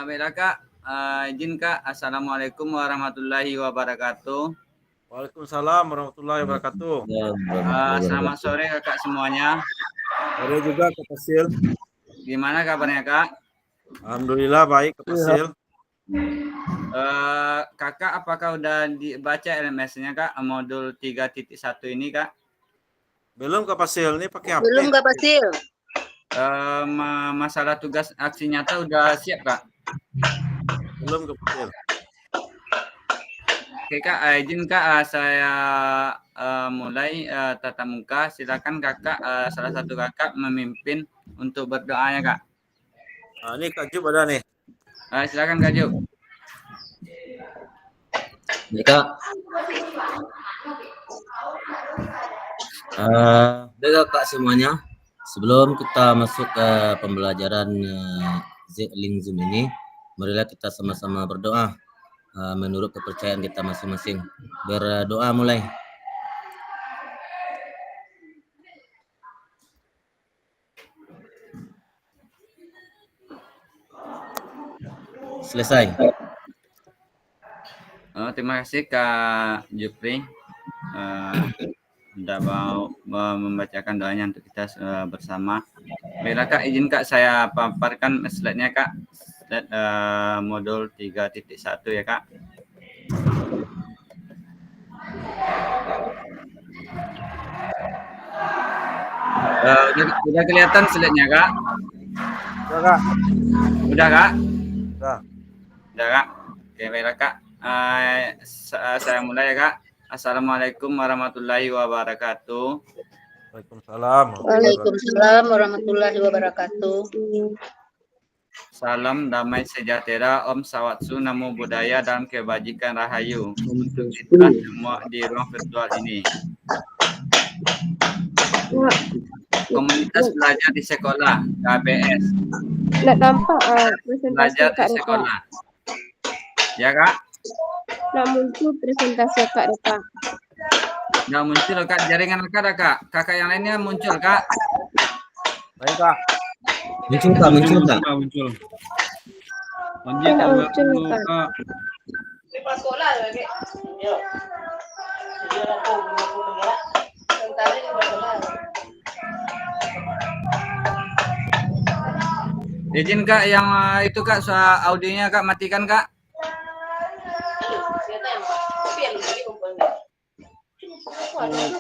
Baiklah Kak, izin Kak. Assalamualaikum warahmatullahi wabarakatuh. Waalaikumsalam warahmatullahi wabarakatuh. Selamat sore Kakak semuanya. Sore juga Kak Fasil. Gimana kabarnya Kak? Alhamdulillah baik Kak Fasil. Kakak apakah udah dibaca LMS-nya Kak, modul 3.1 ini Kak? Belum Kak Fasil, ini pakai HP. Belum Kak Fasil. Masalah tugas aksi nyata udah siap Kak? Belum Kak Fasil. Oke Kak, izin Kak, saya mulai tatap muka. Silakan Kakak, salah satu Kakak memimpin untuk berdoa ya Kak. Nah, ini Kak Jub ada nih. Silakan Kak Jub. Ya Kak. Baik Kak semuanya. Sebelum kita masuk ke pembelajaran link Zoom ini, marilah kita sama-sama berdoa menurut kepercayaan kita masing-masing. Berdoa mulai. Selesai. Terima kasih Kak Jupri. Sudah mau membacakan doanya untuk kita bersama. Baiklah Kak, izin Kak saya paparkan slide-nya Kak. Slide modul 3.1 ya Kak. Udah kelihatan slide-nya Kak? Udah Kak. Udah Kak? Udah. Udah Kak. Oke baiklah Kak. Saya mulai ya Kak. Assalamualaikum warahmatullahi wabarakatuh. Waalaikumsalam. Waalaikumsalam warahmatullahi wabarakatuh. Salam damai sejahtera, Om Sawatsu, Namo Buddhaya, dalam kebajikan rahayu untuk kita semua di ruang virtual ini. Komunitas belajar di sekolah, KBS. Nggak nampak Belajar di sekolah. Ya Kak? Nggak muncul presentasi Kak Reka. Nggak muncul Kak, jaringan Kak. Kakak yang lainnya muncul Kak. Baik Kak. Muncul Kak. Nggak muncul Kak. Izin Kak, yang itu Kak, audionya Kak matikan Kak.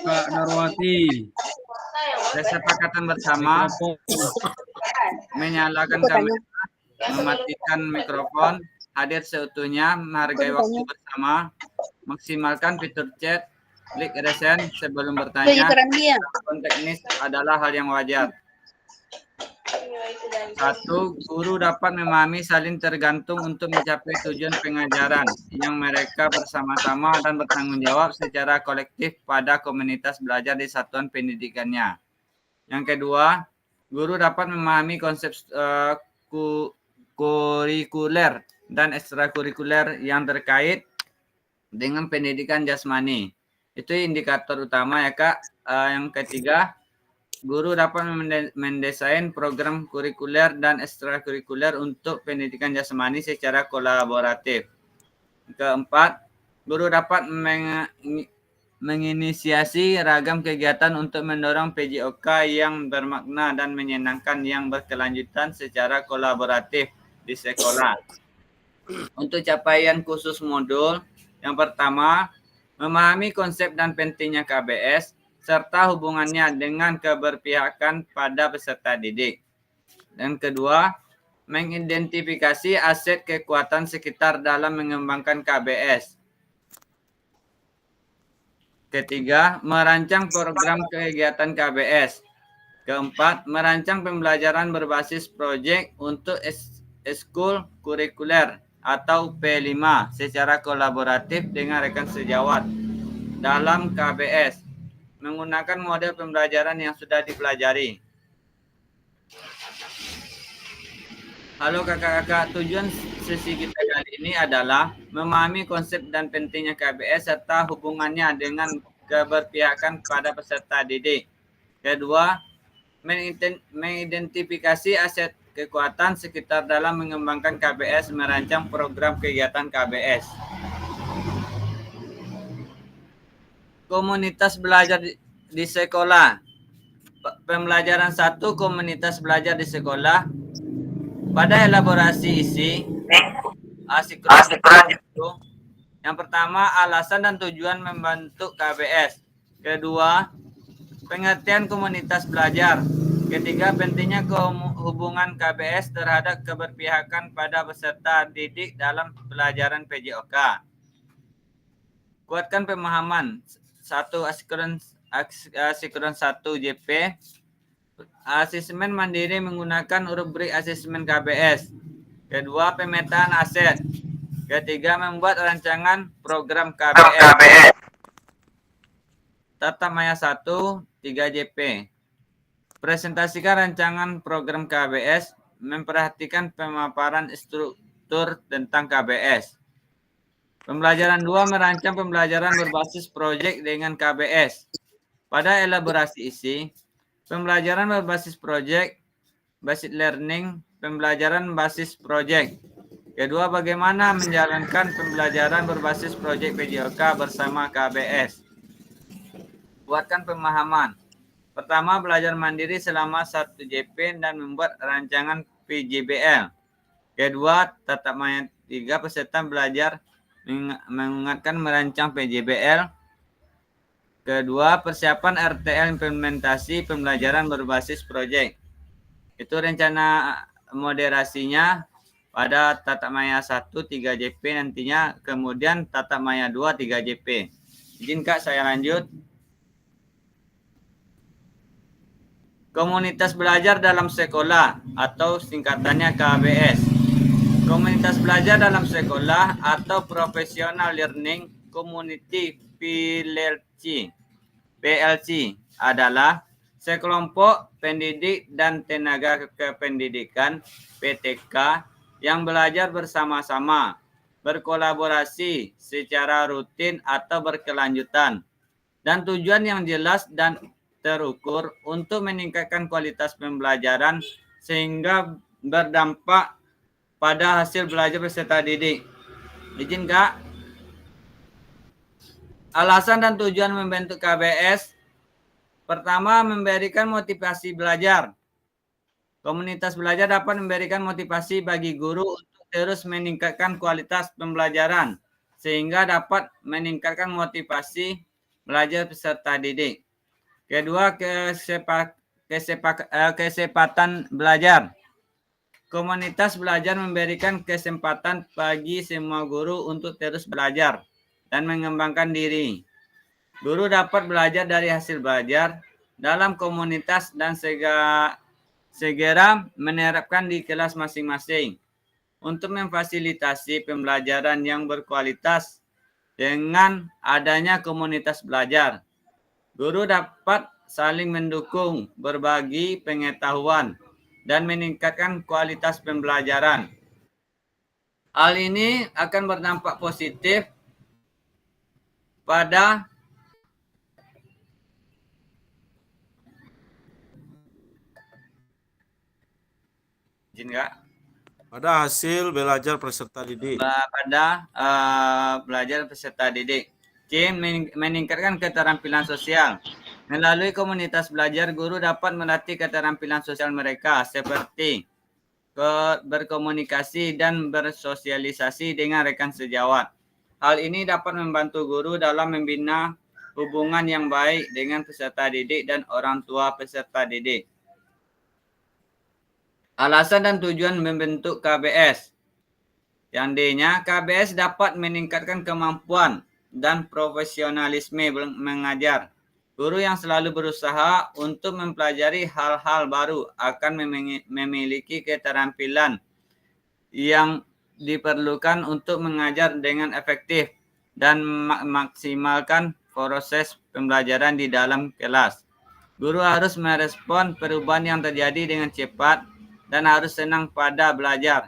Kak Narwati. Kesepakatan bersama menyalakan kamera, mematikan mikrofon, hadir seutuhnya, menghargai waktu bersama, maksimalkan fitur chat, klik resen sebelum bertanya. Konteks ini adalah hal yang wajar. 1. Guru dapat memahami saling tergantung untuk mencapai tujuan pengajaran yang mereka bersama-sama dan bertanggung jawab secara kolektif pada komunitas belajar di satuan pendidikannya. Yang kedua, guru dapat memahami konsep kurikuler dan ekstrakurikuler yang terkait dengan pendidikan jasmani. Itu indikator utama ya Kak. Yang ketiga, guru dapat mendesain program kurikuler dan ekstrakurikuler untuk pendidikan jasmani secara kolaboratif. Keempat, guru dapat menginisiasi ragam kegiatan untuk mendorong PJOK yang bermakna dan menyenangkan yang berkelanjutan secara kolaboratif di sekolah. Untuk capaian khusus modul, yang pertama, memahami konsep dan pentingnya KBS, serta hubungannya dengan keberpihakan pada peserta didik. Dan kedua, mengidentifikasi aset kekuatan sekitar dalam mengembangkan KBS. Ketiga, merancang program kegiatan KBS. Keempat, merancang pembelajaran berbasis proyek untuk ekskul kurikuler atau P5 secara kolaboratif dengan rekan sejawat dalam KBS, menggunakan model pembelajaran yang sudah dipelajari. Halo kakak-kakak, tujuan sesi kita kali ini adalah memahami konsep dan pentingnya KBS serta hubungannya dengan keberpihakan pada peserta didik. Kedua, mengidentifikasi aset kekuatan sekitar dalam mengembangkan KBS, merancang program kegiatan KBS. Komunitas belajar di sekolah. Pembelajaran 1, komunitas belajar di sekolah. Pada elaborasi isi, yang pertama, alasan dan tujuan membentuk KBS. Kedua, pengertian komunitas belajar. Ketiga, pentingnya hubungan KBS terhadap keberpihakan pada peserta didik dalam pelajaran PJOK. Kuatkan pemahaman. 1. Asikron 1 JP. Asesmen mandiri menggunakan rubrik asesmen KBS. Kedua, pemetaan aset. Ketiga, membuat rancangan program KBS. Tata Maya 1, 3 JP. Presentasikan rancangan program KBS, memperhatikan pemaparan struktur tentang KBS. Pembelajaran 2, merancang pembelajaran berbasis proyek dengan KBS. Pada elaborasi isi, pembelajaran berbasis proyek, basic learning, pembelajaran basis proyek. Kedua, bagaimana menjalankan pembelajaran berbasis proyek PJOK bersama KBS. Kuatkan pemahaman. Pertama, belajar mandiri selama 1 JP dan membuat rancangan PJBL. Kedua, tatap maya 3, peserta belajar mengingatkan merancang PJBL. Kedua, persiapan RTL implementasi pembelajaran berbasis proyek. Itu rencana moderasinya pada tatap maya 1 3 JP nantinya, kemudian tatap maya 2 3 JP. Izin Kak, saya lanjut. Komunitas belajar dalam sekolah atau singkatannya KBS. Komunitas belajar dalam sekolah atau Professional Learning Community PLC adalah sekelompok pendidik dan tenaga kependidikan PTK yang belajar bersama-sama, berkolaborasi secara rutin atau berkelanjutan, dan tujuan yang jelas dan terukur untuk meningkatkan kualitas pembelajaran sehingga berdampak pada hasil belajar peserta didik. Izin Kak. Alasan dan tujuan membentuk KBS. Pertama, memberikan motivasi belajar. Komunitas belajar dapat memberikan motivasi bagi guru untuk terus meningkatkan kualitas pembelajaran sehingga dapat meningkatkan motivasi belajar peserta didik. Kedua, kesempatan belajar. Komunitas belajar memberikan kesempatan bagi semua guru untuk terus belajar dan mengembangkan diri. Guru dapat belajar dari hasil belajar dalam komunitas dan segera menerapkan di kelas masing-masing untuk memfasilitasi pembelajaran yang berkualitas. Dengan adanya komunitas belajar, guru dapat saling mendukung, berbagi pengetahuan, dan meningkatkan kualitas pembelajaran. Hal ini akan berdampak positif pada pada hasil belajar peserta didik. Belajar peserta didik. C. Meningkatkan keterampilan sosial. Melalui komunitas belajar, guru dapat melatih keterampilan sosial mereka seperti berkomunikasi dan bersosialisasi dengan rekan sejawat. Hal ini dapat membantu guru dalam membina hubungan yang baik dengan peserta didik dan orang tua peserta didik. Alasan dan tujuan membentuk KBS. Yang D-nya, KBS dapat meningkatkan kemampuan dan profesionalisme mengajar. Guru yang selalu berusaha untuk mempelajari hal-hal baru akan memiliki keterampilan yang diperlukan untuk mengajar dengan efektif dan memaksimalkan proses pembelajaran di dalam kelas. Guru harus merespon perubahan yang terjadi dengan cepat dan harus senang pada belajar.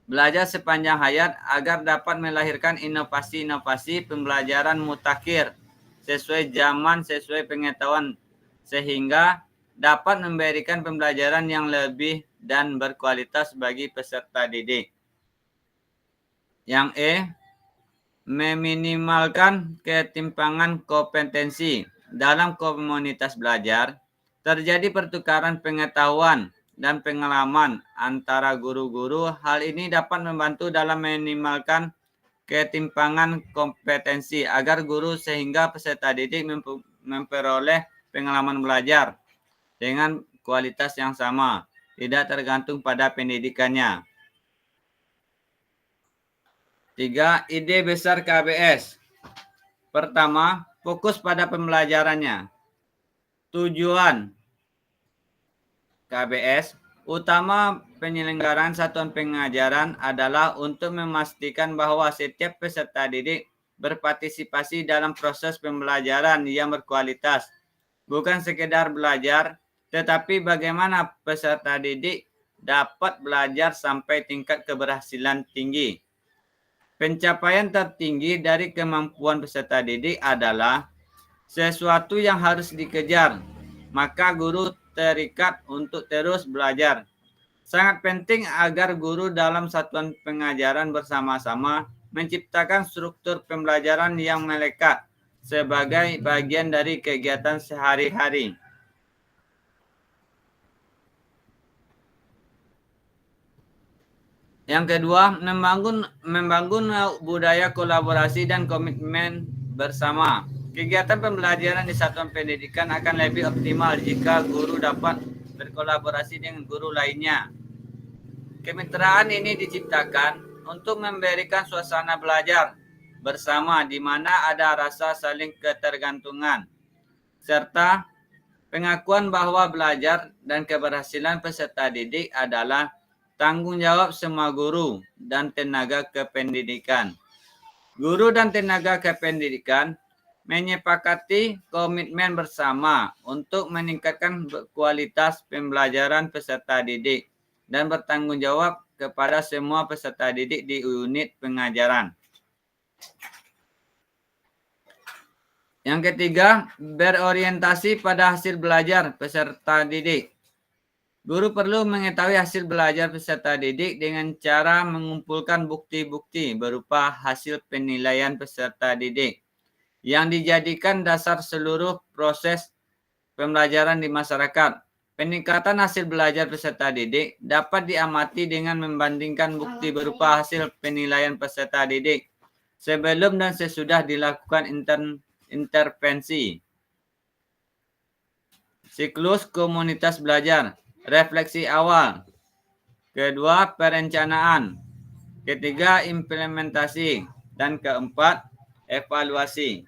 Belajar sepanjang hayat agar dapat melahirkan inovasi-inovasi pembelajaran mutakhir sesuai zaman, sesuai pengetahuan, sehingga dapat memberikan pembelajaran yang lebih dan berkualitas bagi peserta didik. Yang E, meminimalkan ketimpangan kompetensi. Dalam komunitas belajar, terjadi pertukaran pengetahuan dan pengalaman antara guru-guru. Hal ini dapat membantu dalam meminimalkan ketimpangan kompetensi agar guru sehingga peserta didik memperoleh pengalaman belajar dengan kualitas yang sama, tidak tergantung pada pendidikannya. 3. Ide besar KBS. Pertama, fokus pada pembelajarannya. Tujuan KBS utama penyelenggaraan satuan pengajaran adalah untuk memastikan bahwa setiap peserta didik berpartisipasi dalam proses pembelajaran yang berkualitas. Bukan sekedar belajar, tetapi bagaimana peserta didik dapat belajar sampai tingkat keberhasilan tinggi. Pencapaian tertinggi dari kemampuan peserta didik adalah sesuatu yang harus dikejar. Maka guru terikat untuk terus belajar. Sangat penting agar guru dalam satuan pengajaran bersama-sama menciptakan struktur pembelajaran yang melekat sebagai bagian dari kegiatan sehari-hari. Yang kedua, membangun budaya kolaborasi dan komitmen bersama. Kegiatan pembelajaran di satuan pendidikan akan lebih optimal jika guru dapat berkolaborasi dengan guru lainnya. Kemitraan ini diciptakan untuk memberikan suasana belajar bersama di mana ada rasa saling ketergantungan, serta pengakuan bahwa belajar dan keberhasilan peserta didik adalah tanggung jawab semua guru dan tenaga kependidikan. Guru dan tenaga kependidikan menyepakati komitmen bersama untuk meningkatkan kualitas pembelajaran peserta didik dan bertanggung jawab kepada semua peserta didik di unit pengajaran. Yang ketiga, berorientasi pada hasil belajar peserta didik. Guru perlu mengetahui hasil belajar peserta didik dengan cara mengumpulkan bukti-bukti berupa hasil penilaian peserta didik yang dijadikan dasar seluruh proses pembelajaran di masyarakat. Peningkatan hasil belajar peserta didik dapat diamati dengan membandingkan bukti berupa hasil penilaian peserta didik sebelum dan sesudah dilakukan intervensi. Siklus komunitas belajar. Refleksi awal. Kedua, perencanaan. Ketiga, implementasi. Dan keempat, evaluasi.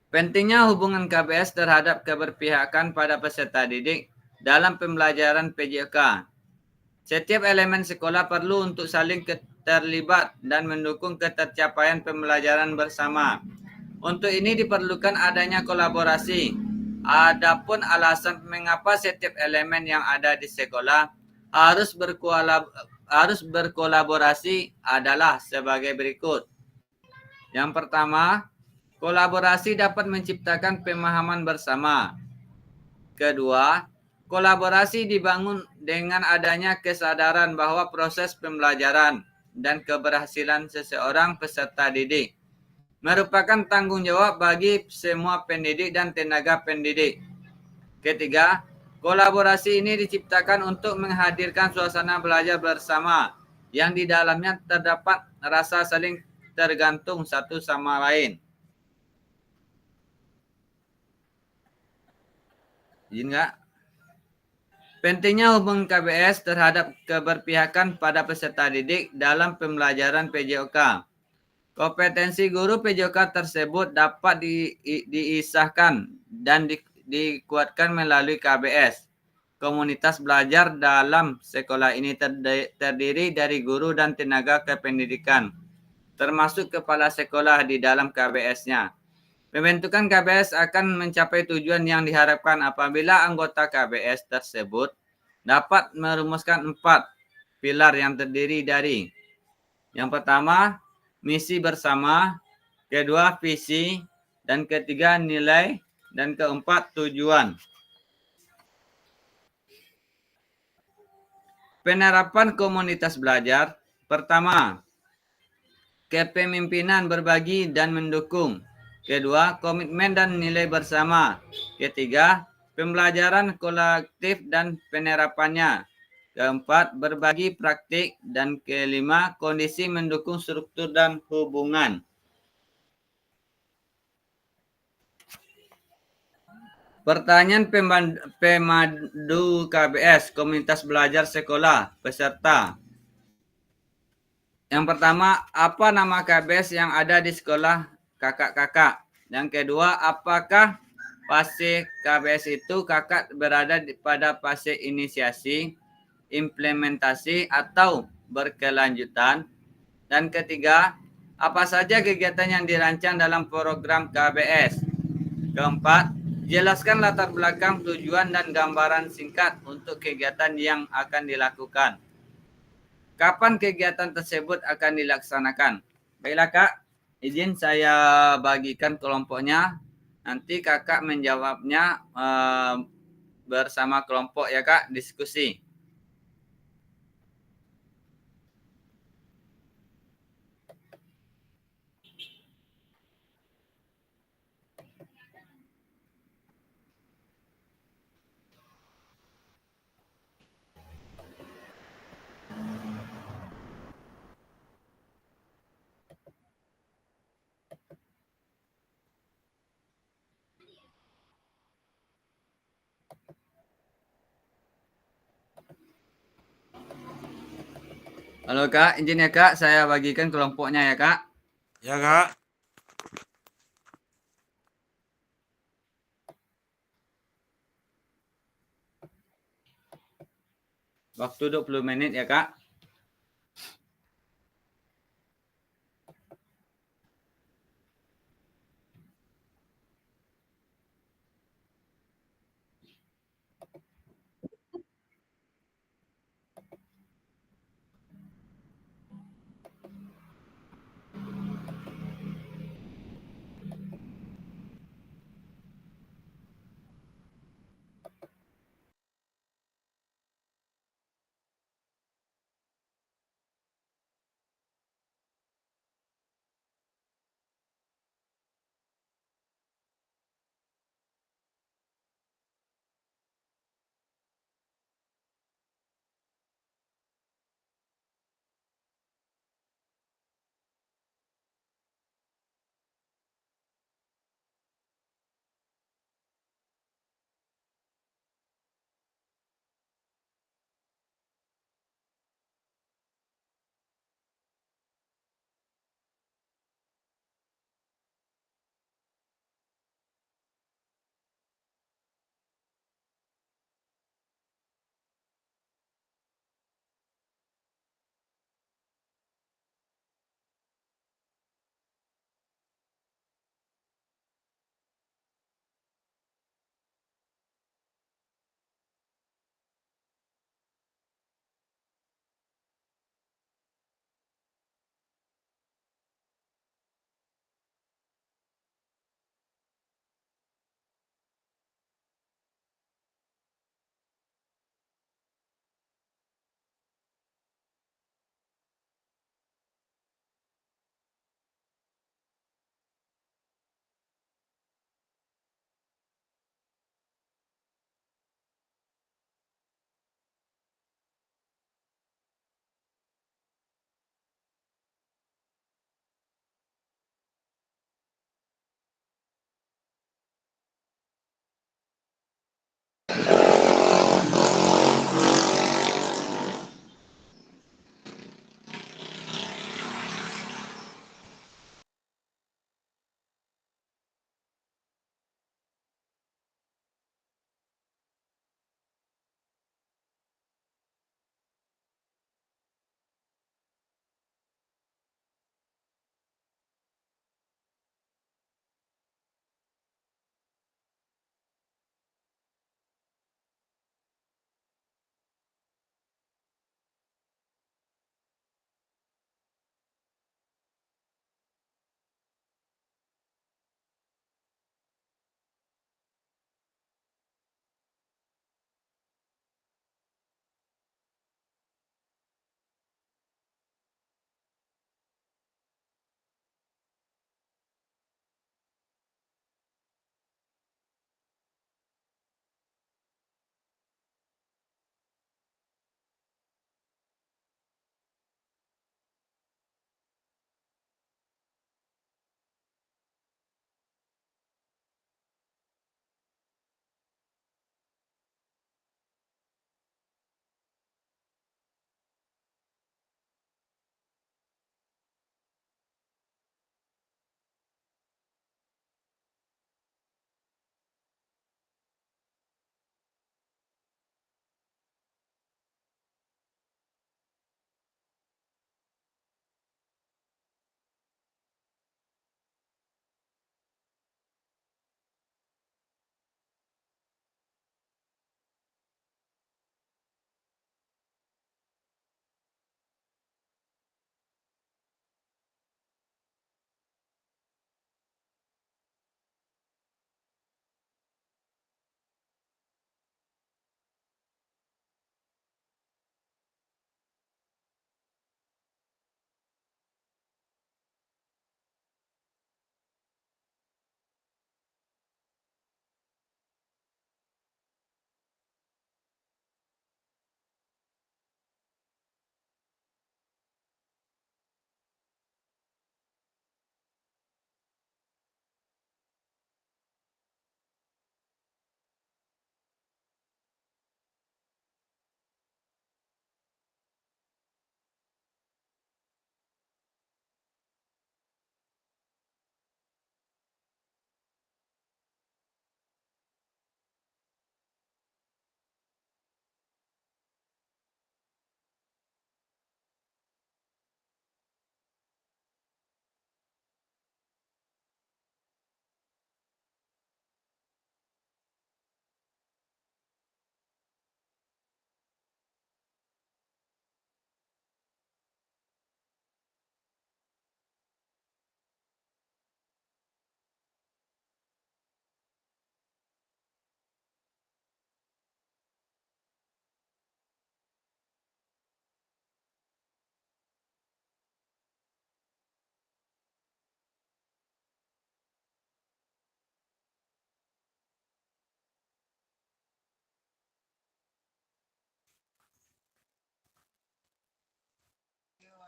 Pentingnya hubungan KBS terhadap keberpihakan pada peserta didik dalam pembelajaran PJOK. Setiap elemen sekolah perlu untuk saling terlibat dan mendukung ketercapaian pembelajaran bersama. Untuk ini diperlukan adanya kolaborasi. Adapun alasan mengapa setiap elemen yang ada di sekolah harus berkolaborasi adalah sebagai berikut. Yang pertama, kolaborasi dapat menciptakan pemahaman bersama. Kedua, kolaborasi dibangun dengan adanya kesadaran bahwa proses pembelajaran dan keberhasilan seseorang peserta didik merupakan tanggung jawab bagi semua pendidik dan tenaga pendidik. Ketiga, kolaborasi ini diciptakan untuk menghadirkan suasana belajar bersama yang di dalamnya terdapat rasa saling tergantung satu sama lain. Izin nggak? Pentingnya hubungan KBS terhadap keberpihakan pada peserta didik dalam pembelajaran PJOK. Kompetensi guru PJOK tersebut dapat diisahkan dan dikuatkan melalui KBS. Komunitas belajar dalam sekolah ini terdiri dari guru dan tenaga kependidikan, termasuk kepala sekolah di dalam KBS-nya. Pembentukan KBS akan mencapai tujuan yang diharapkan apabila anggota KBS tersebut dapat merumuskan 4 pilar yang terdiri dari yang pertama, misi bersama, kedua, visi, Dan ketiga, nilai. Dan keempat, tujuan. Penerapan komunitas belajar. Pertama, kepemimpinan berbagi dan mendukung. Kedua, komitmen dan nilai bersama. Ketiga, pembelajaran kolektif dan penerapannya. Keempat, berbagi praktik. Dan kelima, kondisi mendukung struktur dan hubungan. Pertanyaan pemandu KBS, Komunitas Belajar Sekolah, peserta. Yang pertama, apa nama KBS yang ada di sekolah kakak-kakak? Yang kedua, apakah fase KBS itu kakak berada pada fase inisiasi, implementasi, atau berkelanjutan? Dan ketiga, apa saja kegiatan yang dirancang dalam program KBS? Keempat, jelaskan latar belakang, tujuan, dan gambaran singkat untuk kegiatan yang akan dilakukan. Kapan kegiatan tersebut akan dilaksanakan? Baiklah Kak, izin saya bagikan kelompoknya. Nanti Kakak menjawabnya bersama kelompok ya Kak, diskusi. Halo Kak, izin ya Kak, saya bagikan kelompoknya ya Kak. Ya, Kak. Waktu 20 menit ya Kak.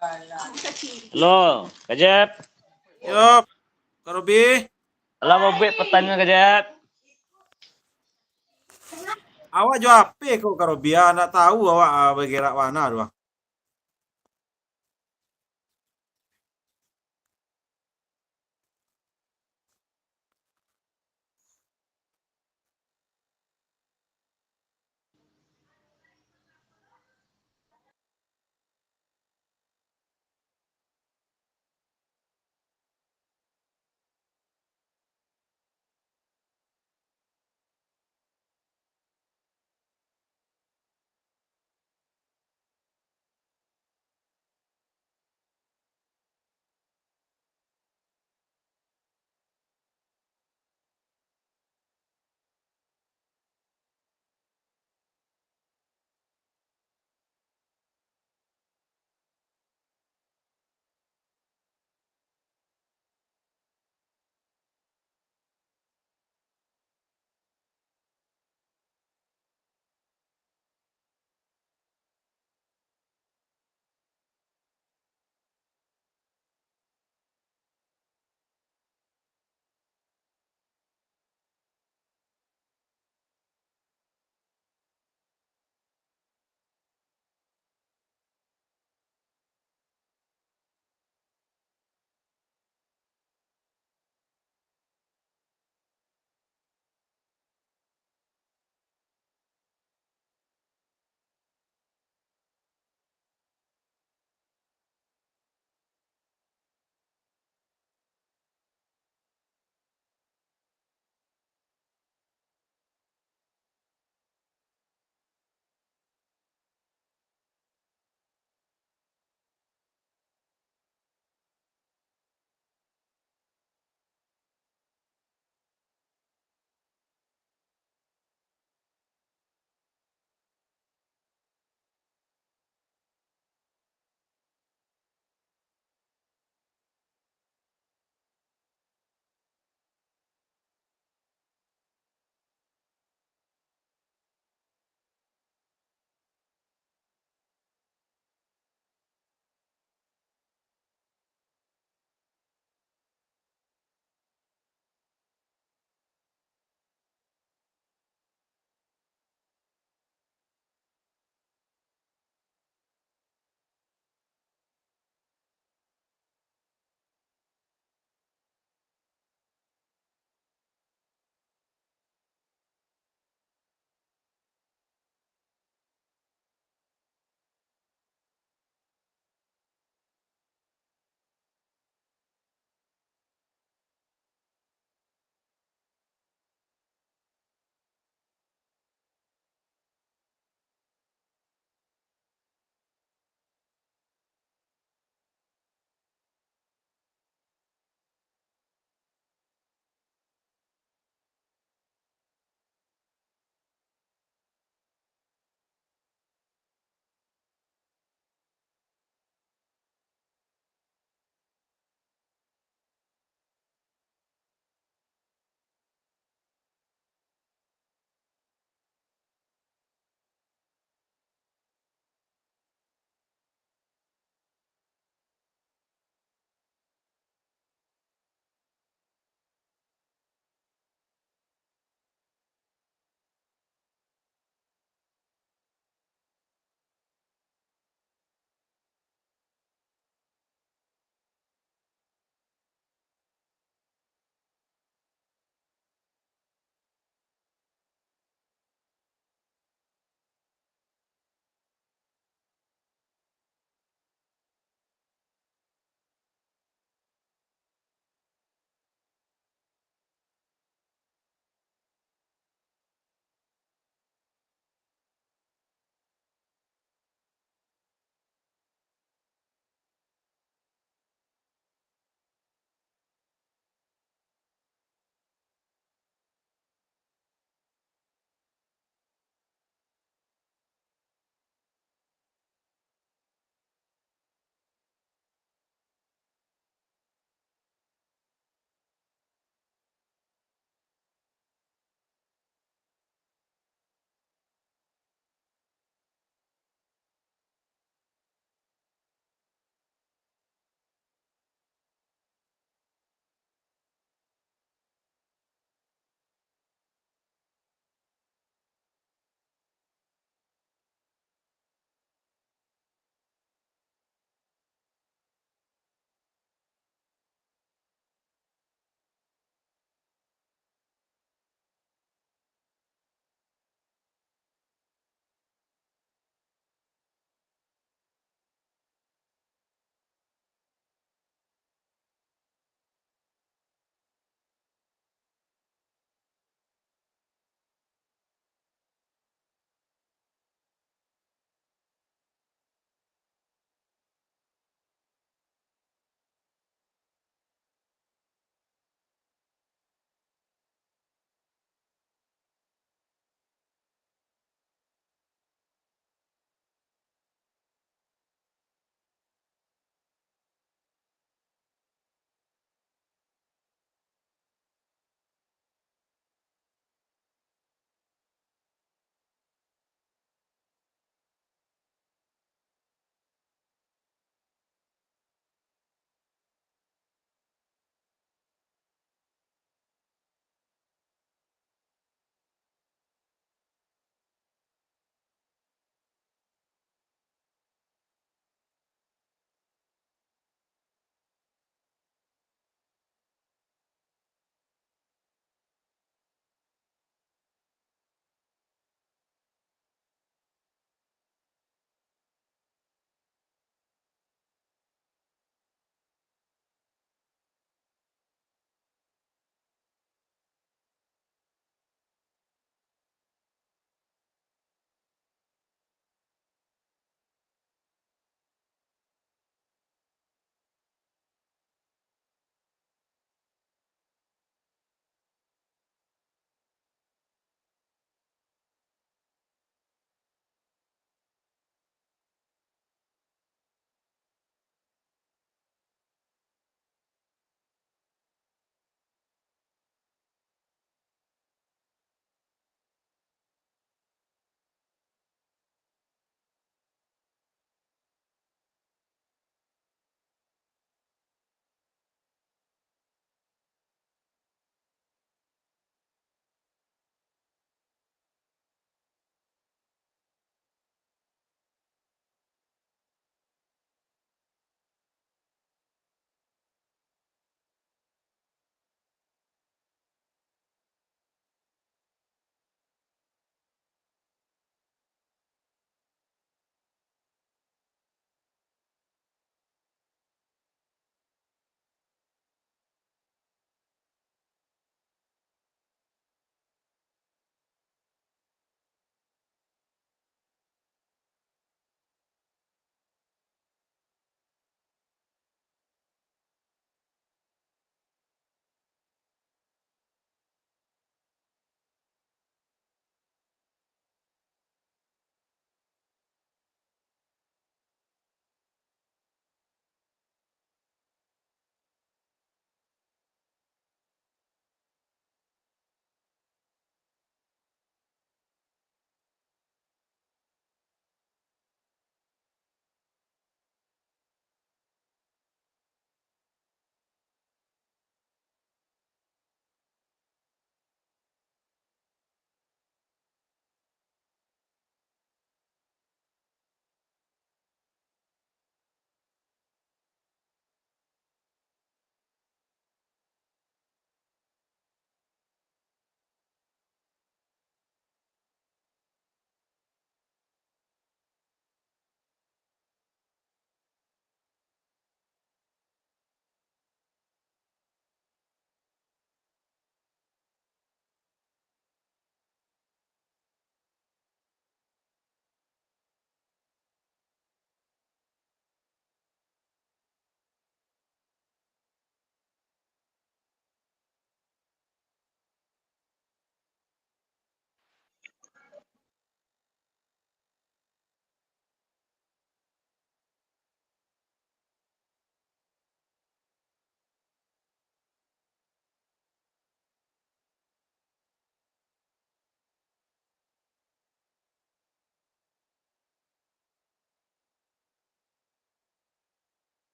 Halo, Kajep. Yup, Kak Robi. Alah mau buat pertanyaan Kajep. Awak jawab apa kok Kak Robi? Nggak tahu awak bergerak mana doang.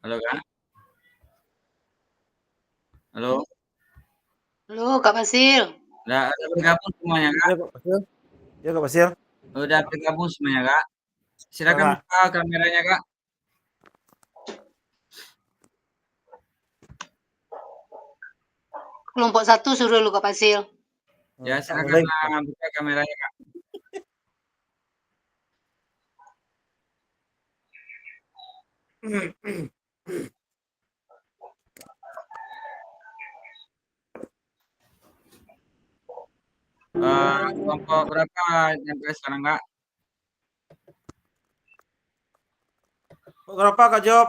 Halo Kak. Halo. Halo, Kak Basil. Udah bergabung semuanya Kak? Ya Kak Basil. Ya Kak Basil. Udah bergabung semuanya Kak? Silakan Kak. buka kameranya Kak. Kelompok 1 suruh lu Kak Basil. Ya silakan buka kameranya Kak. Kelompok berapa yang sekarang Kak? Berapa Kak Job?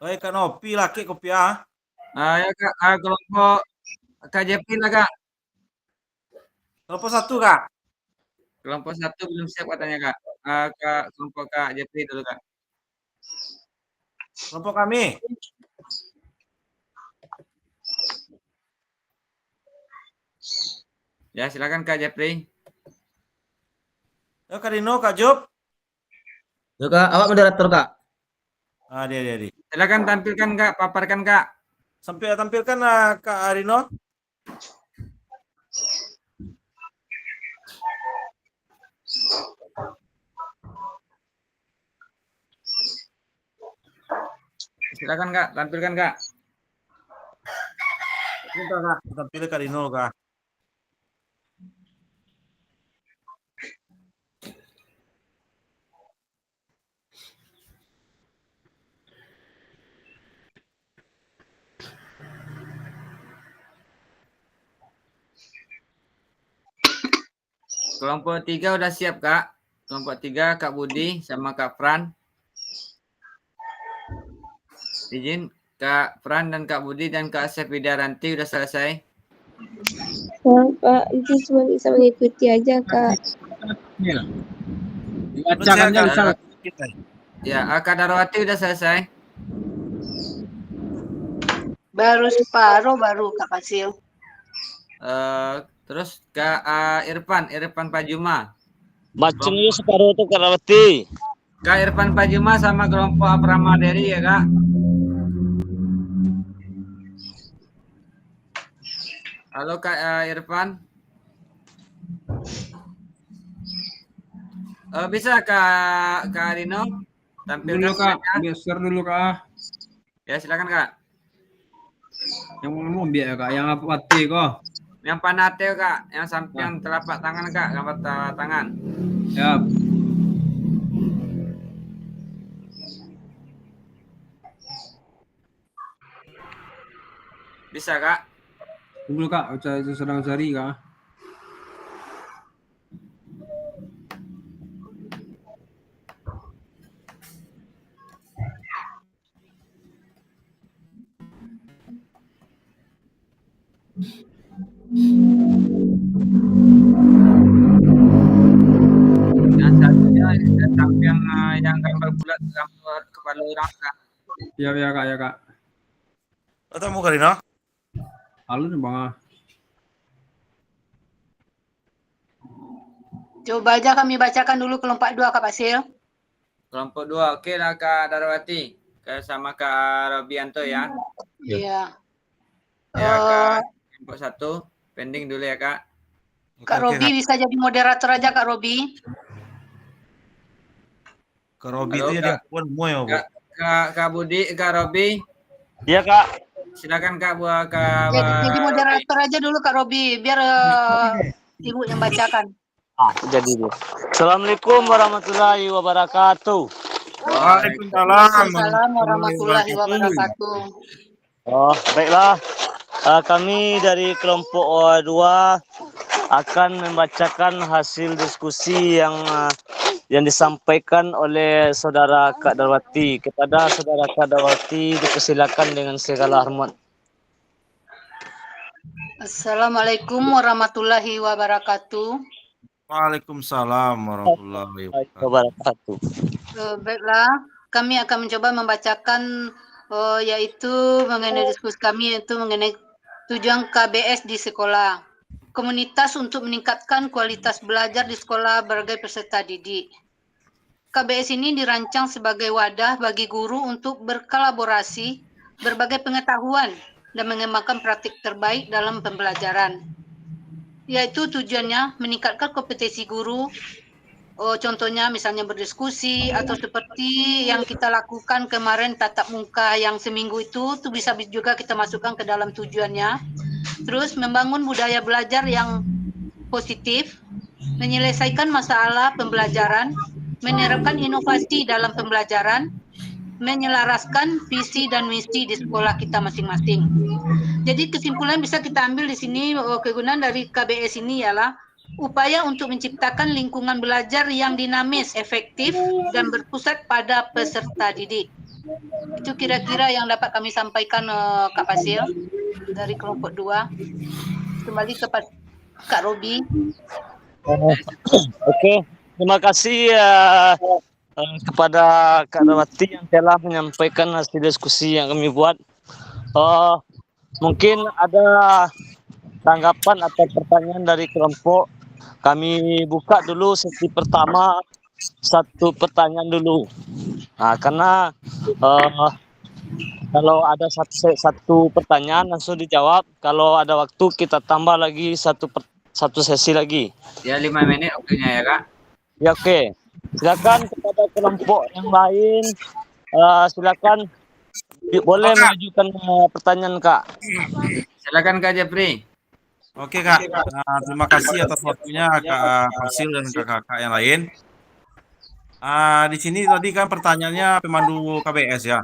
Baik Kak Nopi laki kopi ah. Ya Kak, kelompok KJP lah Kak. Kelompok 1 Kak. Kelompok 1 belum siap katanya Kak. Kelompok KJP dulu Kak. Kelompok kami. Ya silakan Kak Jepri. Ya Kak Dino, Kak Job. Yo Kak, awak moderator Kak. Dia. Silakan tampilkan Kak, paparkan Kak. Sampai tampilkan Kak Arino. Silakan Kak, tampilkan Kak. Bentar Kak, tampilkan Kak Dino Kak. Kelompok 3 udah siap Kak. Kelompok 3 Kak Budi sama Kak Fran. Izin Kak Fran dan Kak Budi dan Kak Asep Widaranti udah selesai. Pak, itu cuma bisa mengikuti aja, Kak. Dibacakan aja bisa. Ya, Kak Darwati udah selesai. Baru separuh baru Kak Basil. Terus Kak Irfan Pajuma. Macam itu separuh tuh Kak Rawati. Kak Irfan Pajuma sama kelompok Pramaderi ya Kak. Halo Kak Irfan. Bisa Kak Rino tampilkan Dulu Kak, slide-nya? geser dulu Kak. Ya silakan Kak. Yang mau biar Kak, yang apa mati kok. Yang panateo Kak, yang samping telapak tangan Kak, gambar tangan. Ya, Bisa Kak? dulu Kak, saya sedang cari Kak. Yang satunya samping yang gambar bulat gambar kepala orang Kak. Ya Kak, ya Kak. Ketemu Kak Dino. Halo nih Bang. Coba aja kami bacakan dulu kelompok 2 Kak Basil. Kelompok 2, oke lah Kak Darwati. Sama Kak Robianto ya. Iya. Ya Kak, kelompok 1, pending dulu ya Kak. Kak Robi bisa jadi moderator aja Kak Robi. Kak Robi Halo, itu jadi akuan semua ya, Bu. Kak Budi, Kak Robi. Iya Kak. Silakan Kak buat Kak. Jadi moderator aja dulu Kak Robi biar Ibu yang bacakan. Jadi dulu. Assalamualaikum warahmatullahi wabarakatuh. Waalaikumsalam Waalaikumsalam warahmatullahi wabarakatuh. Oh, baiklah. Kami dari kelompok 2 akan membacakan hasil diskusi yang disampaikan oleh Saudara Kak Darwati. Kepada Saudara Kak Darwati dipersilakan dengan segala hormat. Assalamualaikum warahmatullahi wabarakatuh. Waalaikumsalam warahmatullahi Wabarakatuh. Baiklah, kami akan mencoba membacakan yaitu mengenai diskusi kami yaitu mengenai tujuan KBS di sekolah. komunitas untuk meningkatkan kualitas belajar di sekolah berbagai peserta didik. KBS ini dirancang sebagai wadah bagi guru untuk berkolaborasi, berbagai pengetahuan, dan mengembangkan praktik terbaik dalam pembelajaran. Yaitu tujuannya meningkatkan kompetensi guru, contohnya misalnya berdiskusi, atau seperti yang kita lakukan kemarin tatap muka yang seminggu itu bisa juga kita masukkan ke dalam tujuannya. Terus membangun budaya belajar yang positif, menyelesaikan masalah pembelajaran, menerapkan inovasi dalam pembelajaran, menyelaraskan visi dan misi di sekolah kita masing-masing. Jadi kesimpulan bisa kita ambil di sini, kegunaan dari KBS ini ialah upaya untuk menciptakan lingkungan belajar yang dinamis, efektif, dan berpusat pada peserta didik. Itu kira-kira yang dapat kami sampaikan, Kak Fasil, dari kelompok 2. Kembali ke Kak Robi. Oke, terima kasih kepada Kak Darwati yang telah menyampaikan hasil diskusi yang kami buat. Mungkin ada tanggapan atau pertanyaan dari kelompok. Kami buka dulu sesi pertama, satu pertanyaan dulu. Nah, karena kalau ada satu pertanyaan langsung dijawab. Kalau ada waktu kita tambah lagi satu sesi lagi. Ya 5 menit waktunya ya Kak. Ya oke. Silakan kepada kelompok yang lain. Silakan boleh mengajukan pertanyaan Kak. Silakan Kak Jepri. Oke Kak, terima kasih atas waktunya Kak Fasil dan kakak-kakak yang lain. Di sini tadi kan pertanyaannya pemandu KBS ya.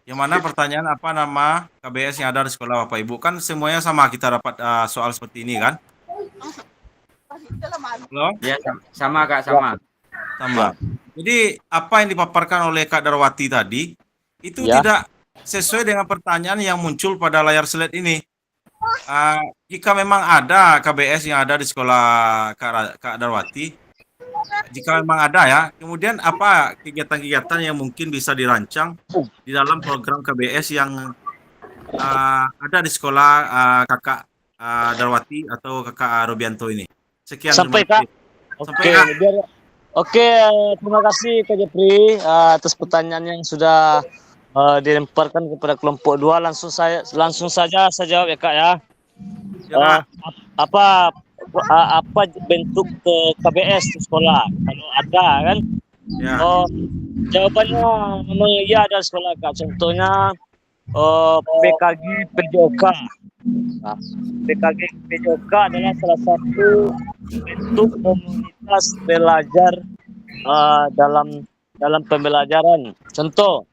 Yang mana pertanyaan apa nama KBS yang ada di sekolah Bapak Ibu? Kan semuanya sama kita dapat soal seperti ini kan? Halo? Ya sama Kak, sama. Sama. Jadi apa yang dipaparkan oleh Kak Darwati tadi itu Ya. tidak sesuai dengan pertanyaan yang muncul pada layar slide ini. Jika memang ada KBS yang ada di sekolah Kak Darwati, jika memang ada ya, kemudian apa kegiatan-kegiatan yang mungkin bisa dirancang di dalam program KBS yang ada di sekolah Kakak Darwati atau Kakak Robianto ini? Sekian. Sampai terima Kak. kasih. Sampai Kak. Oke, terima kasih Kak Jepri atas pertanyaan yang sudah dilemparkan kepada kelompok 2. Langsung saja saya jawab ya Kak ya. Ya, Kak. Apa bentuk KBS di sekolah kalau ada kan? Ya. Jawabannya memang iya ada sekolah Kak. Contohnya PKG PJOK. Nah, PKG PJOK adalah salah satu bentuk komunitas belajar dalam pembelajaran. Contoh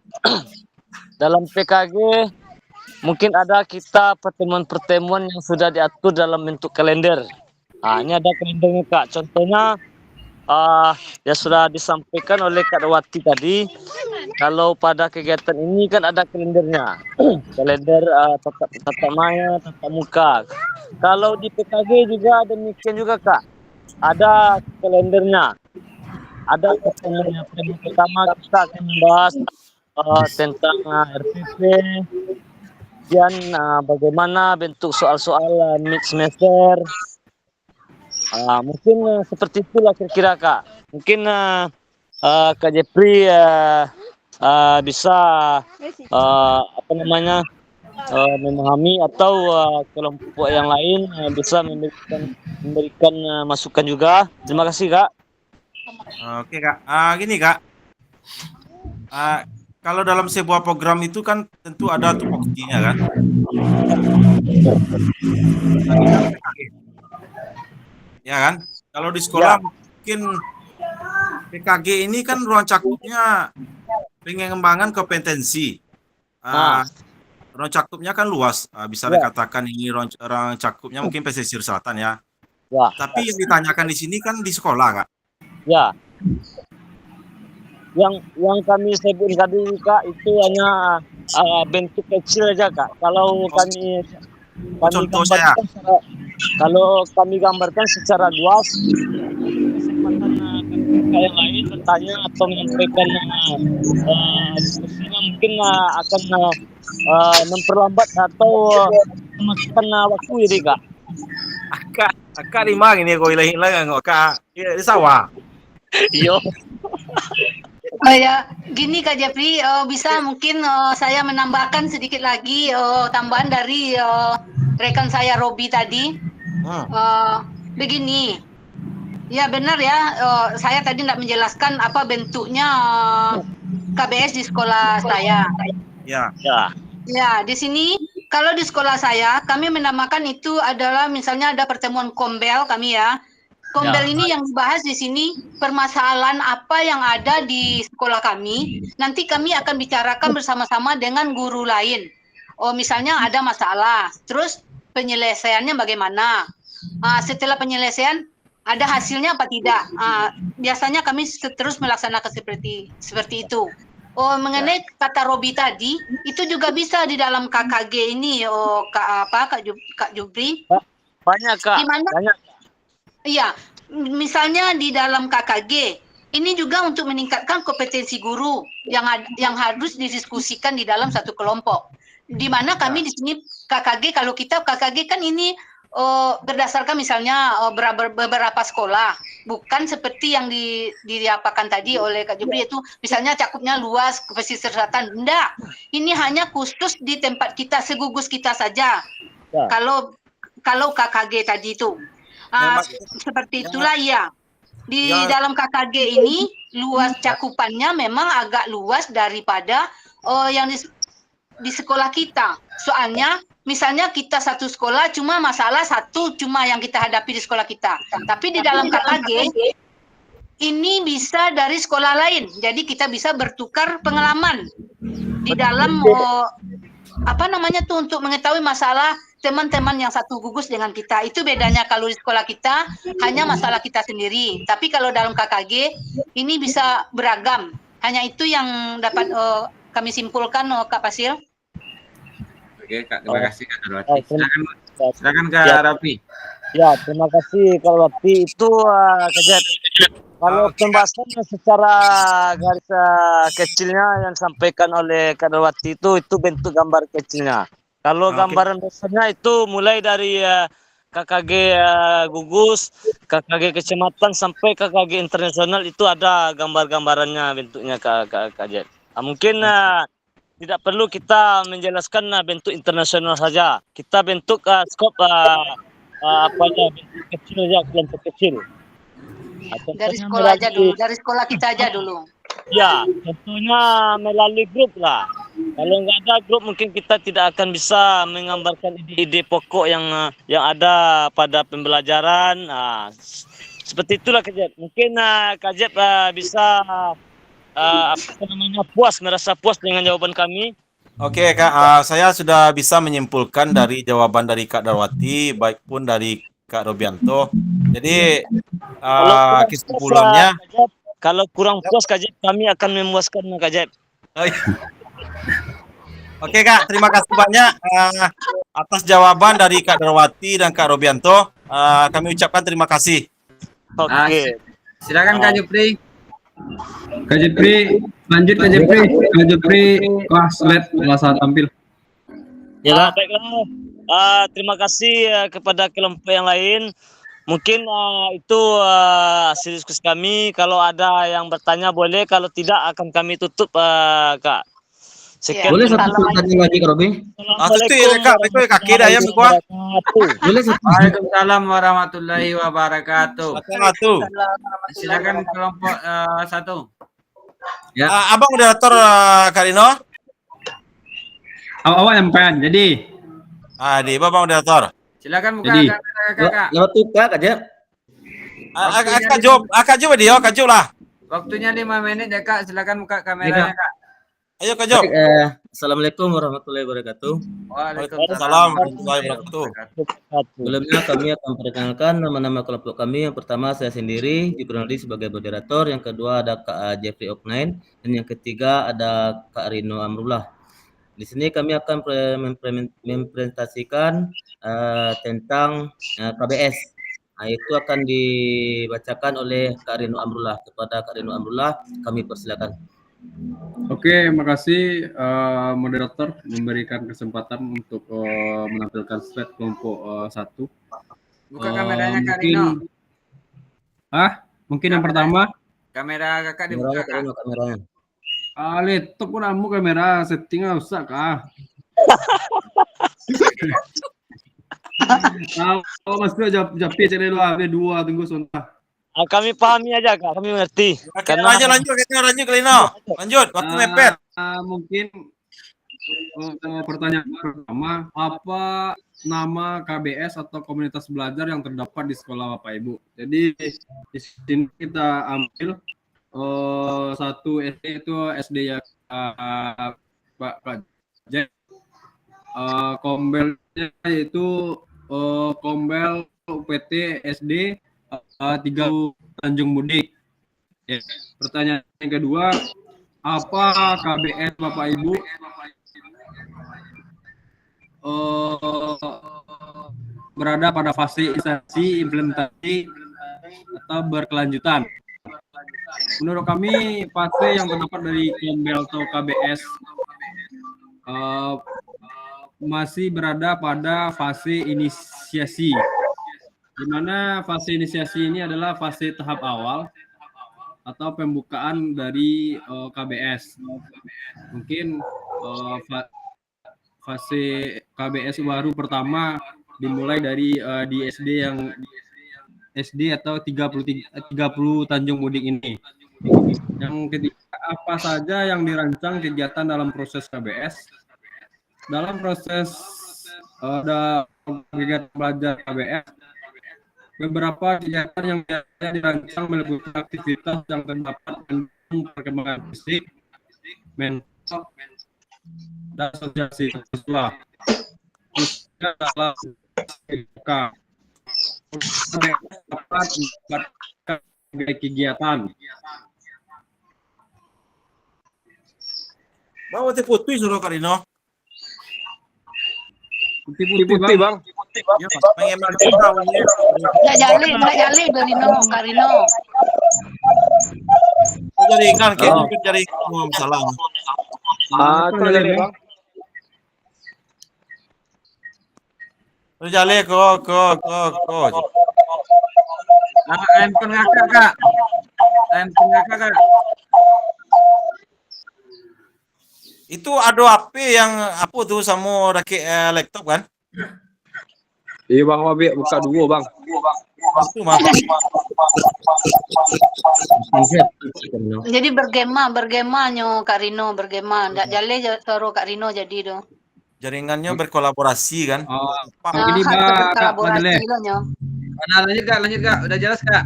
dalam PKG mungkin ada kita pertemuan-pertemuan yang sudah diatur dalam bentuk kalender. Nah, ini ada kalendernya Kak. Contohnya ya sudah disampaikan oleh Kak Darwati tadi. Kalau pada kegiatan ini kan ada kalendernya. Kalender tatap maya, tatap muka. Kalau di PKG juga demikian juga Kak. Ada kalendernya. Ada pertemuan pertama kita akan membahas tentang RPP, kemudian bagaimana bentuk soal-soal mid semester. Mungkin seperti itulah kira-kira Kak. Mungkin Kak Jepri bisa memahami atau kelompok yang lain bisa memberikan masukan juga. Terima kasih Kak. Oke Kak, gini Kak, kalau dalam sebuah program itu kan tentu ada tupoksinya kan. Ya kan, kalau di sekolah mungkin PKG ini kan ruang cakupnya pengembangan kompetensi. Ruang cakupnya kan luas, bisa dikatakan ini ruang cakupnya mungkin pesisir selatan ya. Tapi yang ditanyakan di sini kan di sekolah Kak. Ya. Yang kami sebut tadi Kak itu hanya bentuk kecil aja Kak. Kalau kami gambarkan secara luas, kesempatan yang lain bertanya atau menyampaikan diskusinya mungkin akan memperlambat atau memakan waktu jadi Kak. Kak lima ini kau hilang nggak kak? Iya di sawah. Yo. Ya, gini Kak Jeffrey, bisa mungkin saya menambahkan sedikit lagi tambahan dari rekan saya Robi tadi. Begini, ya benar ya, saya tadi tidak menjelaskan apa bentuknya KBS di sekolah saya. Ya. Ya. Ya, di sini kalau di sekolah saya kami menamakan itu adalah misalnya ada pertemuan kombel kami ya. Kombel ini yang dibahas di sini permasalahan apa yang ada di sekolah kami. Nanti kami akan bicarakan bersama-sama dengan guru lain. Oh, misalnya ada masalah, terus penyelesaiannya bagaimana? Setelah penyelesaian ada hasilnya apa tidak? Biasanya kami terus melaksanakan seperti itu. Oh, mengenai kata Robi tadi, itu juga bisa di dalam KKG ini, Kak Jubri? Banyak Kak. Di mana? Banyak. Iya, misalnya di dalam KKG, ini juga untuk meningkatkan kompetensi guru yang harus didiskusikan di dalam satu kelompok. Di mana kami di sini KKG, kalau kita KKG kan ini berdasarkan misalnya beberapa sekolah, bukan seperti yang diapakan tadi oleh Kak Jubri itu misalnya cakupnya luas ke pesisir selatan. Enggak, ini hanya khusus di tempat kita, segugus kita saja. Ya. Kalau KKG tadi itu. Seperti itulah ya. Di dalam KKG ini luas cakupannya memang agak luas daripada yang di sekolah kita. Soalnya misalnya kita satu sekolah cuma masalah satu cuma yang kita hadapi di sekolah kita. Tapi di dalam KKG ini bisa dari sekolah lain. Jadi kita bisa bertukar pengalaman di dalam untuk mengetahui masalah teman-teman yang satu gugus dengan kita. Itu bedanya kalau di sekolah kita hanya masalah kita sendiri. Tapi kalau dalam KKG ini bisa beragam. Hanya itu yang dapat kami simpulkan, Kak Pasil. Oke, Kak, terima kasih Kak Darwati. Silakan Kak Rafi. Ya, terima kasih Kak Rafi. Itu Kak. Kalau pembahasan secara garis kecilnya yang disampaikan oleh Kak Darwati itu bentuk gambar kecilnya. Kalau gambaran besarnya itu mulai dari KKG gugus, KKG kecamatan sampai KKG internasional itu ada gambar-gambarannya bentuknya Kak Jet. Mungkin tidak perlu kita menjelaskan bentuk internasional saja. Kita bentuk skop bentuk kecil saja, kelompok kecil. Dari sekolah aja dulu, dari sekolah kita aja dulu. Ya, tentunya melalui grup lah. Kalau nggak ada grup mungkin kita tidak akan bisa menggambarkan ide-ide pokok yang ada pada pembelajaran. Seperti itulah Kak Jeb. Mungkin Kak Jeb bisa merasa puas dengan jawaban kami. Oke Kak, saya sudah bisa menyimpulkan dari jawaban dari Kak Darwati, baik pun dari Kak Robianto. Jadi kesimpulannya, kalau kurang puas Kak Jeb, kami akan memuaskan Kak Jeb. Oke Kak, terima kasih banyak atas jawaban dari Kak Darwati dan Kak Robianto. Kami ucapkan terima kasih. Oke. Silakan Kak Jupri. Kak Jepri, lanjut Kak Jepri. Kak Jepri, kelas tampil. Ya, baiklah. Terima kasih kepada kelompok yang lain. Mungkin itu hasil diskusi kami. Kalau ada yang bertanya boleh, kalau tidak akan kami tutup Kak. Sekian. Boleh satu pertanyaan lagi Kak Robi? Itu kaki dah ya Miko. Boleh satu. Waalaikumsalam warahmatullahi wabarakatuh. Silakan kelompok satu. Ya. Abang moderator Kak Rino. Awak yang pengen. Jadi. Di Abang moderator. Silakan buka kakak. Lewat tukar aja. Kak Job dia, Kak Job lah. Waktunya 5 menit ya Kak. Silakan buka kameranya Kak. Ayo Kak Job. Assalamualaikum warahmatullahi wabarakatuh. Waalaikumsalam warahmatullahi wabarakatuh. Sebelumnya kami akan memperkenalkan nama-nama kelompok kami. Yang pertama saya sendiri, dikenali sebagai moderator. Yang kedua ada Kak Jeffrey Oknain. Dan yang ketiga ada Kak Rino Amrullah. Di sini kami akan mempresentasikan tentang KBS. Itu akan dibacakan oleh Kak Rino Amrullah. Kepada Kak Rino Amrullah, kami persilakan. Oke, makasih moderator memberikan kesempatan untuk menampilkan slide kelompok 1. Buka kameranya Kak Rino. Mungkin yang pertama, Kamera kakak dibuka Kameranya, Kak. Kak, kameranya. laptop pun amu kamera settingnya rusak kah? Oh, Mas Bro, japi cek dua tunggu sebentar. Kami pahami aja Kak, kami mengerti. Karena Lanjut Kak Lino. Lanjut, waktu mepet. Mungkin pertanyaan pertama, apa nama KBS atau komunitas belajar yang terdapat di sekolah Bapak Ibu? Jadi di sini kita ambil satu SD itu SD ya Pak Jack. Kombelnya itu Kombel UPT SD 3 Tanjung Mudik. Ya. Pertanyaan yang kedua, apa KBS Bapak Ibu berada pada fase instansi implementasi atau berkelanjutan? Menurut kami fase yang terdapat dari Kombel atau KBS masih berada pada fase inisiasi, di mana fase inisiasi ini adalah fase tahap awal atau pembukaan dari KBS. Mungkin fase KBS baru pertama dimulai dari di SD atau 30 Tanjung Mudik ini. Yang ketiga, apa saja yang dirancang kegiatan dalam proses KBS? Dalam proses ada kegiatan belajar KBS, beberapa kegiatan yang dirancang meliputi aktivitas yang terdapat mendukung perkembangan fisik, mental, dan sosialisasi siswa. Khususnya dalam dapat kegiatan. Bawa teh putih suruh Kak Lino. Putih bang. Ya, pengen tahu ini. Nggak jali udah Nino, Karino. Jadi ikan kayaknya cari mau salah. Itu jadi bang. Jale ko. Handphone kakak Kak. Handphone kakak Kak. Itu ada HP yang apa tuh sama laptop kan? Iya bang, buka dua bang. Itu mah. Jadi bergema nyo Karino bergema. Nggak jali taruh Karino jadi dong. Jaringannya berkolaborasi kan? Ini berkolaborasi lo nyo. Lanjut Kak. Udah jelas Kak.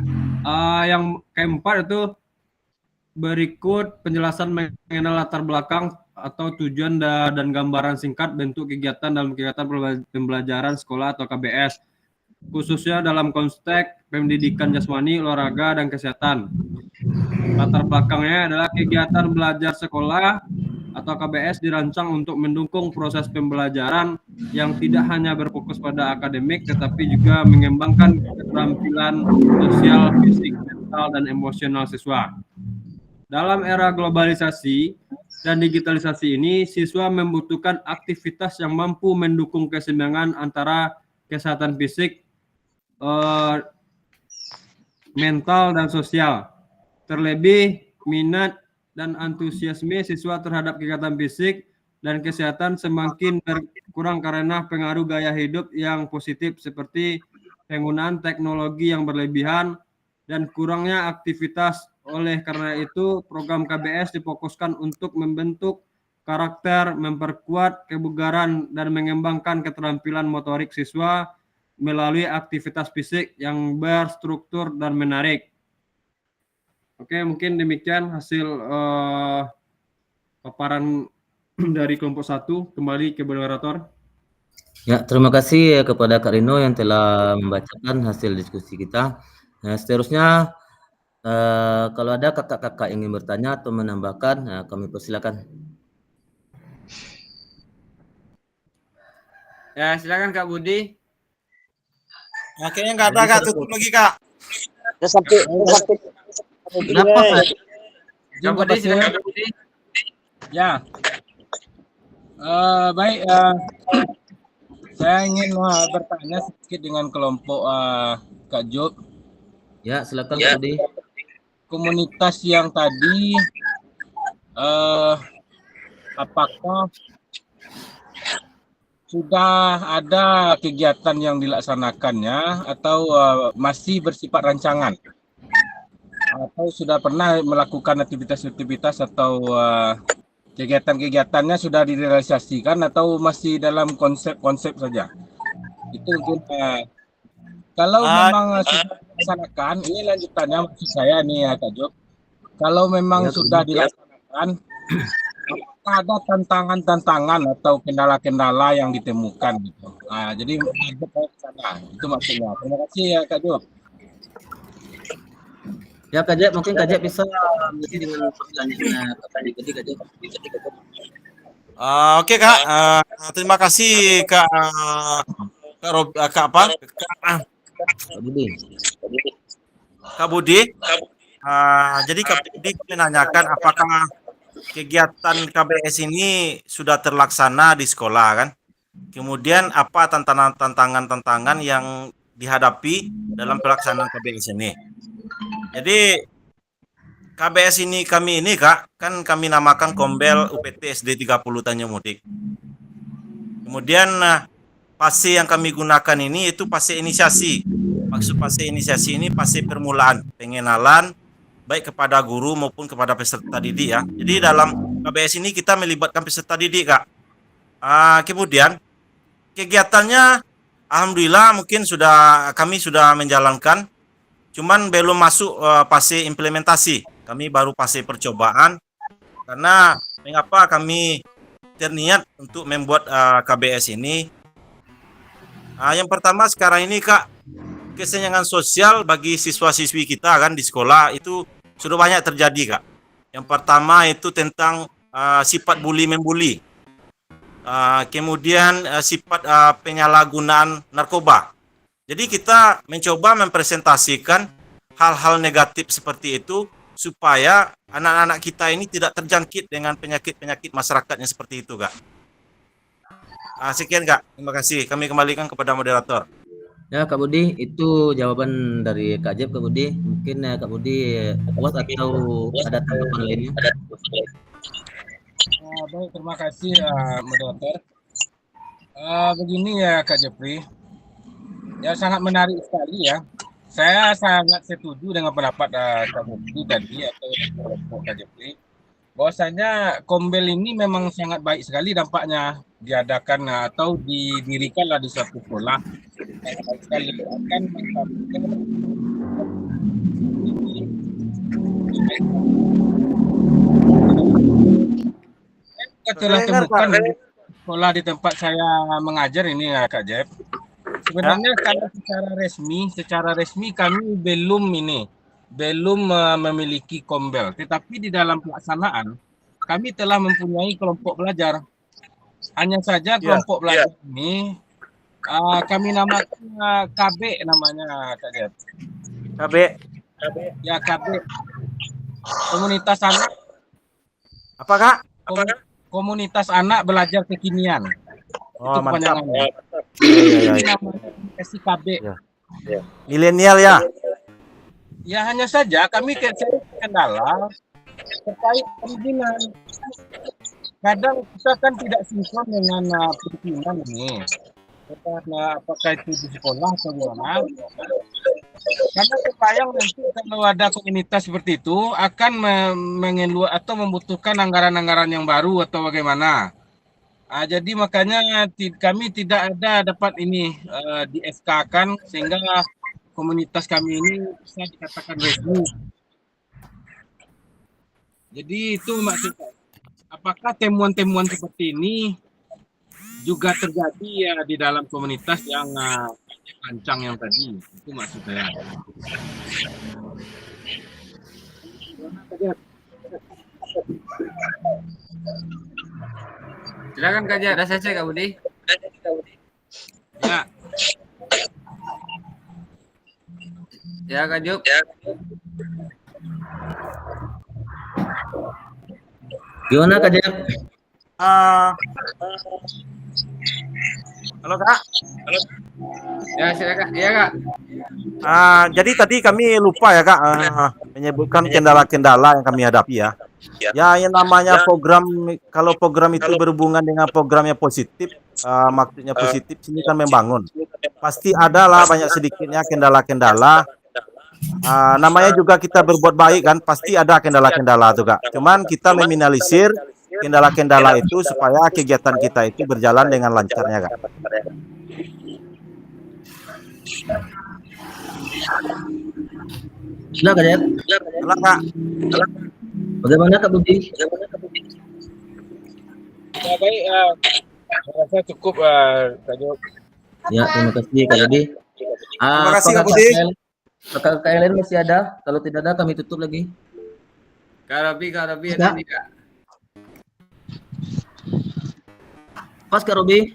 Yang keempat itu berikut penjelasan mengenai latar belakang atau tujuan dan gambaran singkat bentuk kegiatan dalam kegiatan pembelajaran sekolah atau KBS, khususnya dalam konteks pendidikan jasmani, olahraga, dan kesehatan. Latar belakangnya adalah kegiatan belajar sekolah atau KBS dirancang untuk mendukung proses pembelajaran yang tidak hanya berfokus pada akademik, tetapi juga mengembangkan keterampilan sosial, fisik, mental, dan emosional siswa. Dalam era globalisasi dan digitalisasi ini, siswa membutuhkan aktivitas yang mampu mendukung keseimbangan antara kesehatan fisik, mental, dan sosial. Terlebih, minat dan antusiasme siswa terhadap kegiatan fisik dan kesehatan semakin berkurang karena pengaruh gaya hidup yang positif seperti penggunaan teknologi yang berlebihan dan kurangnya aktivitas. Oleh karena itu, program KBS difokuskan untuk membentuk karakter, memperkuat kebugaran, dan mengembangkan keterampilan motorik siswa melalui aktivitas fisik yang berstruktur dan menarik. Oke, mungkin demikian hasil paparan dari kelompok 1. Kembali ke moderator. Ya, terima kasih kepada Kak Rino yang telah membacakan hasil diskusi kita. Nah, seterusnya kalau ada kakak-kakak ingin bertanya atau menambahkan, kami persilakan. Ya, silakan Kak Budi. Nah, kayaknya nggak ada Kak, tutup lagi Kak. sampai Kenapa saya? Kak Budi, silakan Kak Budi. Ya. Baik. Saya ingin bertanya sedikit dengan kelompok Kak Job. Ya, silakan Kak Budi. Komunitas yang tadi apakah sudah ada kegiatan yang dilaksanakannya atau masih bersifat rancangan? Atau sudah pernah melakukan aktivitas-aktivitas atau kegiatan-kegiatannya sudah direalisasikan atau masih dalam konsep-konsep saja? Itu mungkin kalau memang sudah dilaksanakan, ini lanjutannya maksud saya nih ya Kak Job. Kalau memang sudah dilaksanakan, apakah ada tantangan-tantangan atau kendala-kendala yang ditemukan gitu. Jadi itu maksudnya. Terima kasih ya Kak Job. Ya Kak Jeb, mungkin Kak Jeb bisa mengisi dengan pertanyaannya Kak Jeb. Oke Kak, terima kasih Kak Budi. Kak Budi. Jadi Kak Budi menanyakan apakah kegiatan KBS ini sudah terlaksana di sekolah kan? Kemudian apa tantangan-tantangan yang dihadapi dalam pelaksanaan KBS ini? Jadi KBS ini kami ini Kak, kan kami namakan Kombel UPT SD 30 Tanjung Mudik. Kemudian fase yang kami gunakan ini itu fase inisiasi. Maksud fase inisiasi ini fase permulaan, pengenalan baik kepada guru maupun kepada peserta didik ya. Jadi dalam KBS ini kita melibatkan peserta didik Kak. Kemudian kegiatannya alhamdulillah mungkin kami sudah menjalankan, cuman belum masuk fase implementasi. Kami baru fase percobaan. Karena mengapa kami terniat untuk membuat KBS ini? Yang pertama sekarang ini Kak, kesenjangan sosial bagi siswa-siswi kita kan di sekolah itu sudah banyak terjadi Kak. Yang pertama itu tentang sifat bully-membuli. Kemudian sifat penyalahgunaan narkoba. Jadi kita mencoba mempresentasikan hal-hal negatif seperti itu supaya anak-anak kita ini tidak terjangkit dengan penyakit-penyakit masyarakatnya seperti itu Kak. Sekian Kak, terima kasih. Kami kembalikan kepada moderator. Ya Kak Budi, itu jawaban dari Kak Jeb. Kak Budi, mungkin Kak Budi puas atau ada tanggapan lainnya? Baik, terima kasih moderator. Begini ya Kak Jepri, ya sangat menarik sekali ya. Saya sangat setuju dengan pendapat Kak Budi tadi atau Kak Jepri, bahwasanya Kombel ini memang sangat baik sekali dampaknya diadakan atau didirikanlah di suatu sekolah. Baik sekali akan telah temukan di sekolah di tempat saya mengajar ini ya Kak Jeb. Sebenarnya kalau secara resmi kami belum memiliki Kombel, tetapi di dalam pelaksanaan kami telah mempunyai kelompok belajar. Hanya saja kelompok belajar ini kami namakan KB namanya Kak Jeb. KB. Ya KB. Komunitas anak. Apa Kak? Komunitas anak belajar kekinian. Oh, itu mantap. Iya. SIKB. Ya. Milenial ya. Ya hanya saja kami kendala terkait perizinan. Kadang kita kan tidak sinkron dengan perizinan ini. Apakah itu di sekolah atau gimana? Karena terbayang nanti kalau ada komunitas seperti itu akan mengeluarkan atau membutuhkan anggaran-anggaran yang baru atau bagaimana. Jadi makanya kami tidak ada dapat ini di SK-kan sehingga komunitas kami ini bisa dikatakan resmi. Jadi itu maksudnya, apakah temuan-temuan seperti ini juga terjadi ya di dalam komunitas yang rancang yang tadi? Itu maksud saya. Silakan Kak Jeb, ada selesai Kak Budi. Ya. Ya Kak Job. Gimana Kak Jeb? Halo Kak. Ya, silakan. Iya, Kak. Jadi tadi kami lupa ya Kak menyebutkan kendala-kendala yang kami hadapi ya. Ya, yang namanya program, kalau program itu berhubungan dengan program yang positif, maksudnya positif, sini kan membangun. Pasti ada lah banyak sedikitnya kendala-kendala. Namanya juga kita berbuat baik kan, pasti ada kendala-kendala tuh Kak. Cuman kita meminimalisir kendala-kendala itu supaya kegiatan kita itu berjalan dengan lancarnya Kak. Silakan ya. Silakan Kak. Bagaimana Kak Budi? Ya baik, saya rasa cukup Kak Job. Ya, terima kasih Kak Budi. Terima kasih Kak Budi. Kakak yang lain masih ada? Kalau tidak ada kami tutup lagi. Kak Robi Kak. ada nih, Kak. Pas Kak Robi.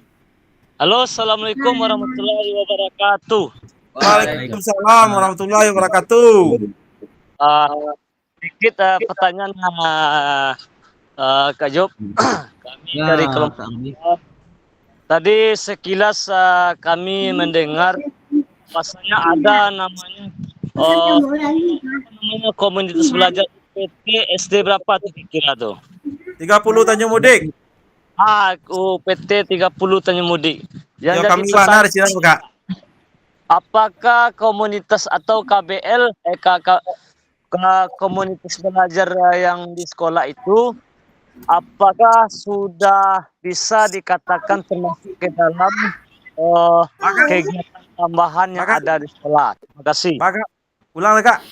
Halo, assalamualaikum warahmatullahi wabarakatuh. Waalaikumsalam warahmatullahi wabarakatuh. Sedikit pertanyaan Kak Job. Kami Ya, dari Kak kelompok Robi. tadi sekilas kami mendengar bahwasanya ada namanya komunitas belajar PT SD berapa tuh kira tuh? 30 Tanjung Mudik. PT 30 Tanjung Mudik. Ya, Yang kami jadi mana pertanyaan, di sini Kak? apakah komunitas atau KBL komunitas belajar yang di sekolah itu apakah sudah bisa dikatakan termasuk ke dalam kegiatan tambahan yang ada di sekolah? Terima kasih. Kak, ulang lagi Kak.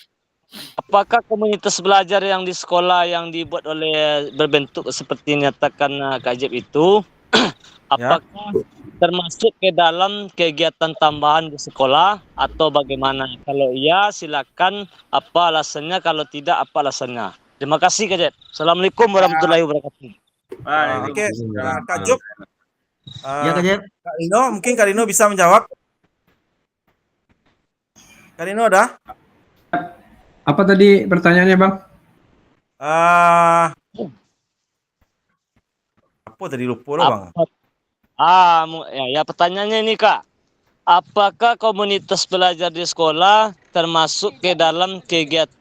Apakah komunitas belajar yang di sekolah yang dibuat oleh berbentuk seperti nyatakan Kak Jeb itu apakah termasuk ke dalam kegiatan tambahan di sekolah atau bagaimana? Kalau iya silakan, apa alasannya, kalau tidak apa alasannya? Terima kasih Kak Jeb. Assalamualaikum warahmatullahi wabarakatuh. Oke, Kak Job. Ya Kak Jeb. Kak Rino, mungkin Kak Rino bisa menjawab. Kak Rino ada? Apa tadi pertanyaannya, Bang? Apa tadi lupa loh Bang? Ya pertanyaannya ini Kak. Apakah komunitas belajar di sekolah termasuk ke dalam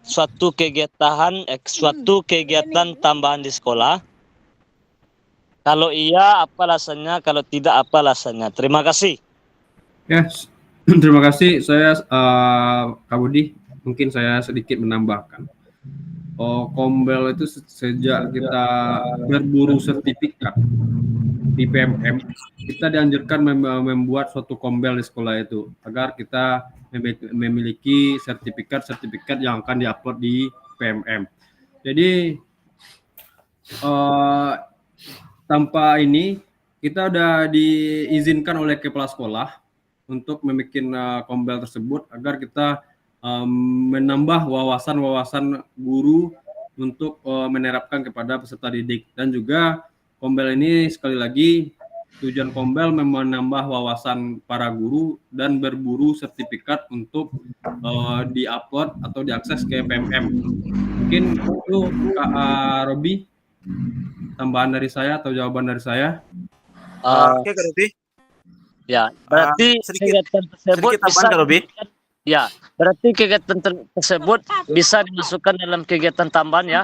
suatu kegiatan tambahan di sekolah? Kalau iya, apa alasannya? Kalau tidak, apa alasannya? Terima kasih. Ya, terima kasih. Saya Kak Budi, mungkin saya sedikit menambahkan. Kombel itu sejak kita berburu sertifikat di PMM, kita dianjurkan membuat suatu kombel di sekolah itu agar kita memiliki sertifikat yang akan diupload di PMM. Jadi tanpa ini kita sudah diizinkan oleh kepala sekolah untuk membuat kombel tersebut agar kita menambah wawasan guru untuk menerapkan kepada peserta didik. Dan juga kombel ini sekali lagi tujuan kombel menambah wawasan para guru dan berburu sertifikat untuk diupload atau diakses ke PMM. Mungkin itu Kak Robi, tambahan dari saya atau jawaban dari saya. Oke Kak Robi. Ya, berarti kegiatan tersebut bisa ya, berarti kegiatan tersebut bisa dimasukkan dalam kegiatan tambahan ya?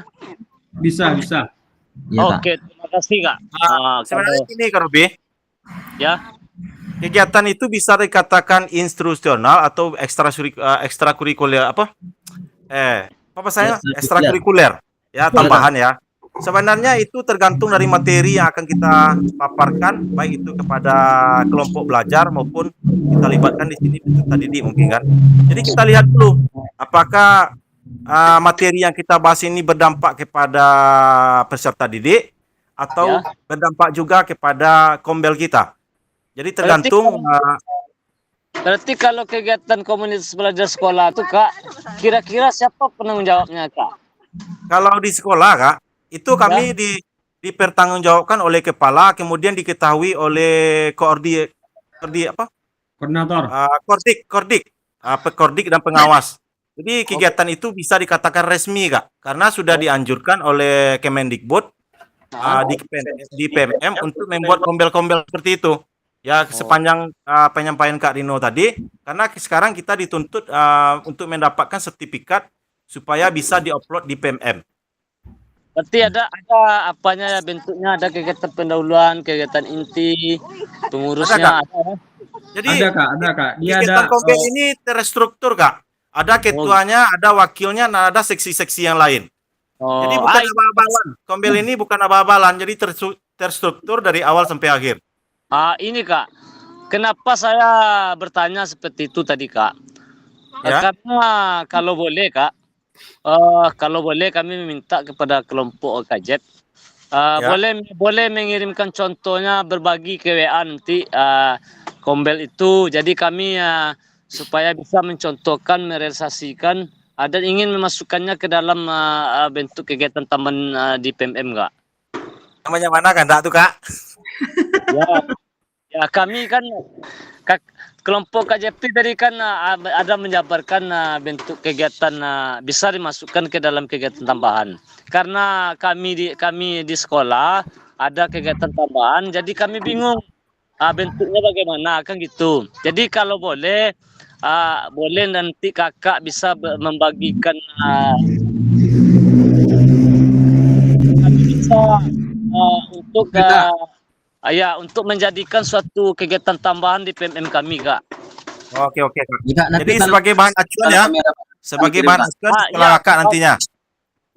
Bisa. Ya, Oke, terima kasih Kak. Sebenarnya ini Kak Robi. Ya. Kegiatan itu bisa dikatakan instruksional atau ekstrakurikuler ekstrakurikuler ya, tambahan ya. Sebenarnya itu tergantung dari materi yang akan kita paparkan, baik itu kepada kelompok belajar maupun kita libatkan di sini peserta didik mungkin kan. Jadi kita lihat dulu apakah materi yang kita bahas ini berdampak kepada peserta didik atau berdampak juga kepada kombel kita. Jadi tergantung. Berarti kalau kegiatan komunitas belajar sekolah itu Kak, kira-kira siapa penanggung jawabnya Kak? Kalau di sekolah Kak, itu kami dipertanggungjawabkan oleh kepala, kemudian diketahui oleh Koordinator. Pekordik dan pengawas. Jadi kegiatan itu bisa dikatakan resmi Kak, karena sudah dianjurkan oleh Kemendikbud di PMM untuk membuat kombel-kombel seperti itu. Ya sepanjang penyampaian Kak Rino tadi, karena sekarang kita dituntut untuk mendapatkan sertifikat supaya bisa diupload di PMM. Berarti ada apanya ya bentuknya, ada kegiatan pendahuluan, kegiatan inti, pengurusnya ada ya? Jadi Ada Kak. Dia ada kegiatan Kombel ini terstruktur Kak. Ada ketuanya, ada wakilnya, nah ada seksi-seksi yang lain. Jadi bukan abal-abalan. Kombel ini bukan abal-abalan, jadi terstruktur dari awal sampai akhir. Ini Kak, kenapa saya bertanya seperti itu tadi Kak? Ya. Karena kalau boleh Kak, kalau boleh kami meminta kepada kelompok OKJ, Ya. boleh mengirimkan contohnya berbagi ke WA nanti Kombel itu. Jadi kami supaya bisa mencontohkan, merealisasikan dan ingin memasukkannya ke dalam bentuk kegiatan taman di PMM Kak. Namanya mana kan tuh Kak? Ya kami kan kelompok KJP tadi kan ada menjabarkan bentuk kegiatan bisa dimasukkan ke dalam kegiatan tambahan. Karena kami di sekolah ada kegiatan tambahan, jadi kami bingung bentuknya bagaimana kan gitu. Jadi kalau boleh nanti kakak bisa membagikan kami bisa untuk untuk menjadikan suatu kegiatan tambahan di PMM kami, Kak. Oke Kak. Nanti Jadi sebagai bahan acuan ya. Sebagai bahan acuan sekolah Kakak nantinya.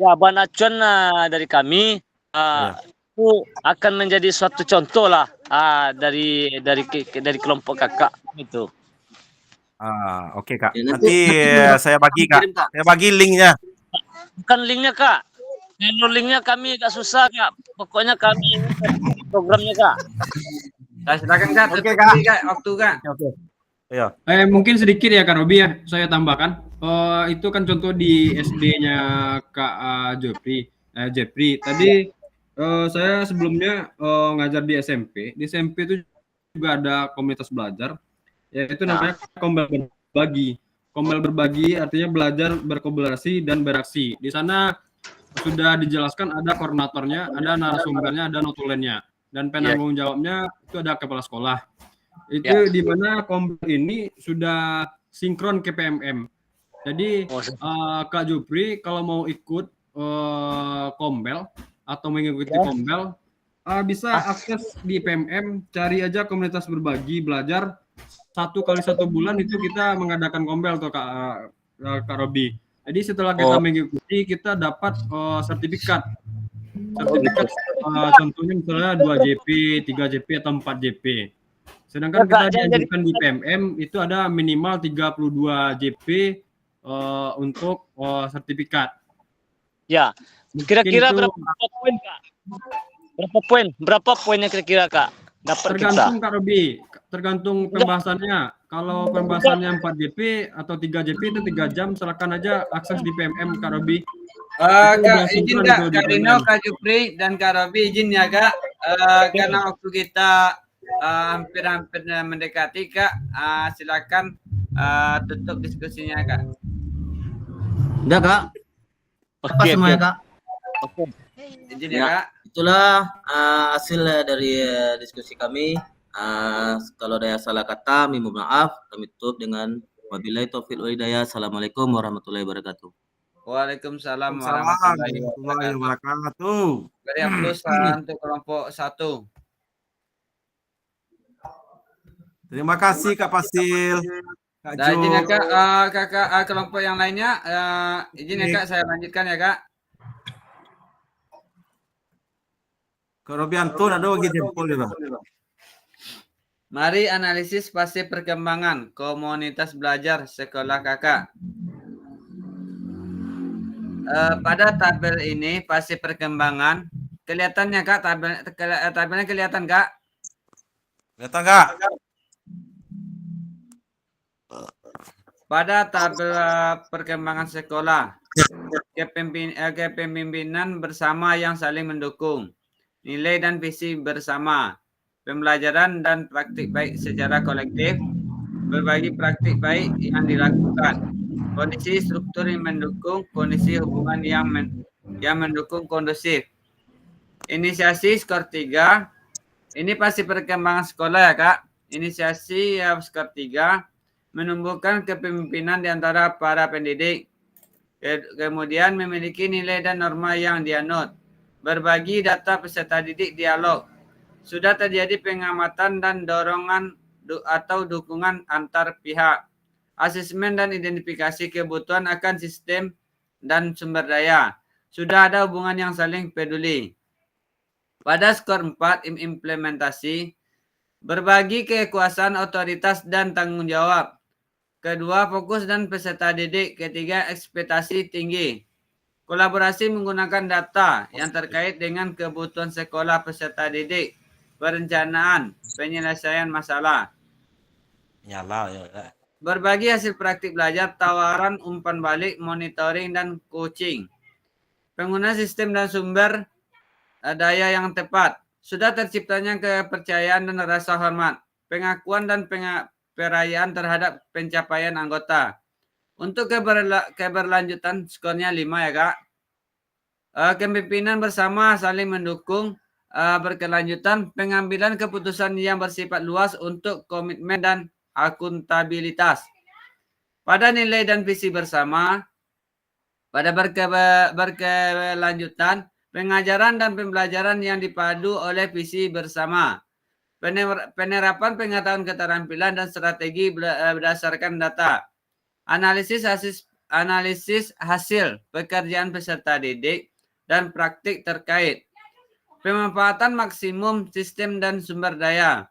Ya, bahan acuan dari kami itu akan menjadi suatu contoh lah dari kelompok Kakak itu. Oke Kak. Ya, nanti saya bagi Kak. Saya bagi linknya. Bukan linknya Kak. Kalau linknya kami agak susah Kak. Pokoknya kami programnya Kak. Silakan Kak. Oke, Kak. Waktu Kak. Oke. Iya. mungkin sedikit ya Kak Robi ya, saya tambahkan. Itu kan contoh di SD-nya Kak Jepri. Tadi saya sebelumnya ngajar di SMP. Di SMP itu juga ada komunitas belajar, yaitu namanya Kombel Berbagi. Kombel Berbagi artinya belajar berkolaborasi dan beraksi. Di sana sudah dijelaskan ada koordinatornya, ada narasumbernya, ada notulennya, dan penanggung jawabnya itu ada kepala sekolah. Itu di mana Kombel ini sudah sinkron ke PMM. Jadi Kak Jupri kalau mau ikut Kombel atau mengikuti Kombel bisa akses di PMM, cari aja komunitas berbagi belajar. 1 kali 1 bulan itu kita mengadakan Kombel tuh Kak Robi. Jadi setelah kita mengikuti, kita dapat sertifikat. Contohnya misalnya 2 JP, 3 JP atau 4 JP. Sedangkan kita diajukan di PMM itu ada minimal 32 JP untuk sertifikat. Ya, kira-kira berapa poin Kak? Berapa poinnya kira-kira Kak? Dapat tergantung kita. Kak Robi, tergantung pembahasannya. Kalau pembahasannya 4 JP atau 3 JP itu 3 jam, silakan aja akses di PMM Kak Robi. Kak, izin Kak Rino, Kak Jupri, dan Kak Robi izin ya Kak. Karena waktu kita hampir mendekati Kak, silakan tutup diskusinya Kak. Udah Kak. Apa semuanya Kak? Izin ya Kak. Itulah hasil dari diskusi kami. Kalau ada yang salah kata, mohon maaf. Kami tutup dengan wabillahi taufiq wal hidayah. Assalamualaikum warahmatullahi wabarakatuh. Waalaikumsalam warahmatullahi wabarakatuh. Beri aplaus untuk kelompok 1. Terima kasih Kak Fasil. Kak Nah, izin ya Jo. Kak, kakak kelompok yang lainnya, izin ya Kak, saya lanjutkan ya Kak. Kak Robianto ada lagi jempol ya Bang. Mari analisis fase perkembangan komunitas belajar sekolah kakak. Pada tabel ini fase perkembangan kelihatannya Kak, tabelnya kelihatan Kak? Kelihatan Kak? Pada tabel perkembangan sekolah, kepemimpinan bersama yang saling mendukung, nilai dan visi bersama, pembelajaran dan praktik baik secara kolektif, berbagi praktik baik yang dilakukan, kondisi struktur yang mendukung, kondisi hubungan yang mendukung kondusif. Inisiasi skor 3, ini pasti perkembangan sekolah ya Kak. inisiasi skor 3, menumbuhkan kepemimpinan di antara para pendidik, kemudian memiliki nilai dan norma yang dianut, berbagi data peserta didik, dialog, sudah terjadi pengamatan dan dorongan atau dukungan antar pihak, asesmen dan identifikasi kebutuhan akan sistem dan sumber daya, sudah ada hubungan yang saling peduli. Pada skor 4, implementasi, berbagi kekuasaan, otoritas, dan tanggung jawab. Kedua, fokus dan peserta didik. Ketiga, ekspektasi tinggi. Kolaborasi menggunakan data yang terkait dengan kebutuhan sekolah peserta didik, perencanaan, penyelesaian masalah. Nyala ya. Berbagi hasil praktik belajar, tawaran umpan balik, monitoring, dan coaching. Penggunaan sistem dan sumber daya yang tepat. Sudah terciptanya kepercayaan dan rasa hormat. Pengakuan dan perayaan terhadap pencapaian anggota. Untuk keberlanjutan skornya 5 ya Kak. Kepemimpinan bersama saling mendukung, berkelanjutan, pengambilan keputusan yang bersifat luas untuk komitmen dan akuntabilitas. Pada nilai dan visi bersama, pada berkelanjutan, pengajaran dan pembelajaran yang dipadu oleh visi bersama. Penerapan pengetahuan keterampilan dan strategi berdasarkan data. Analisis hasil pekerjaan peserta didik dan praktik terkait. Pemanfaatan maksimum sistem dan sumber daya.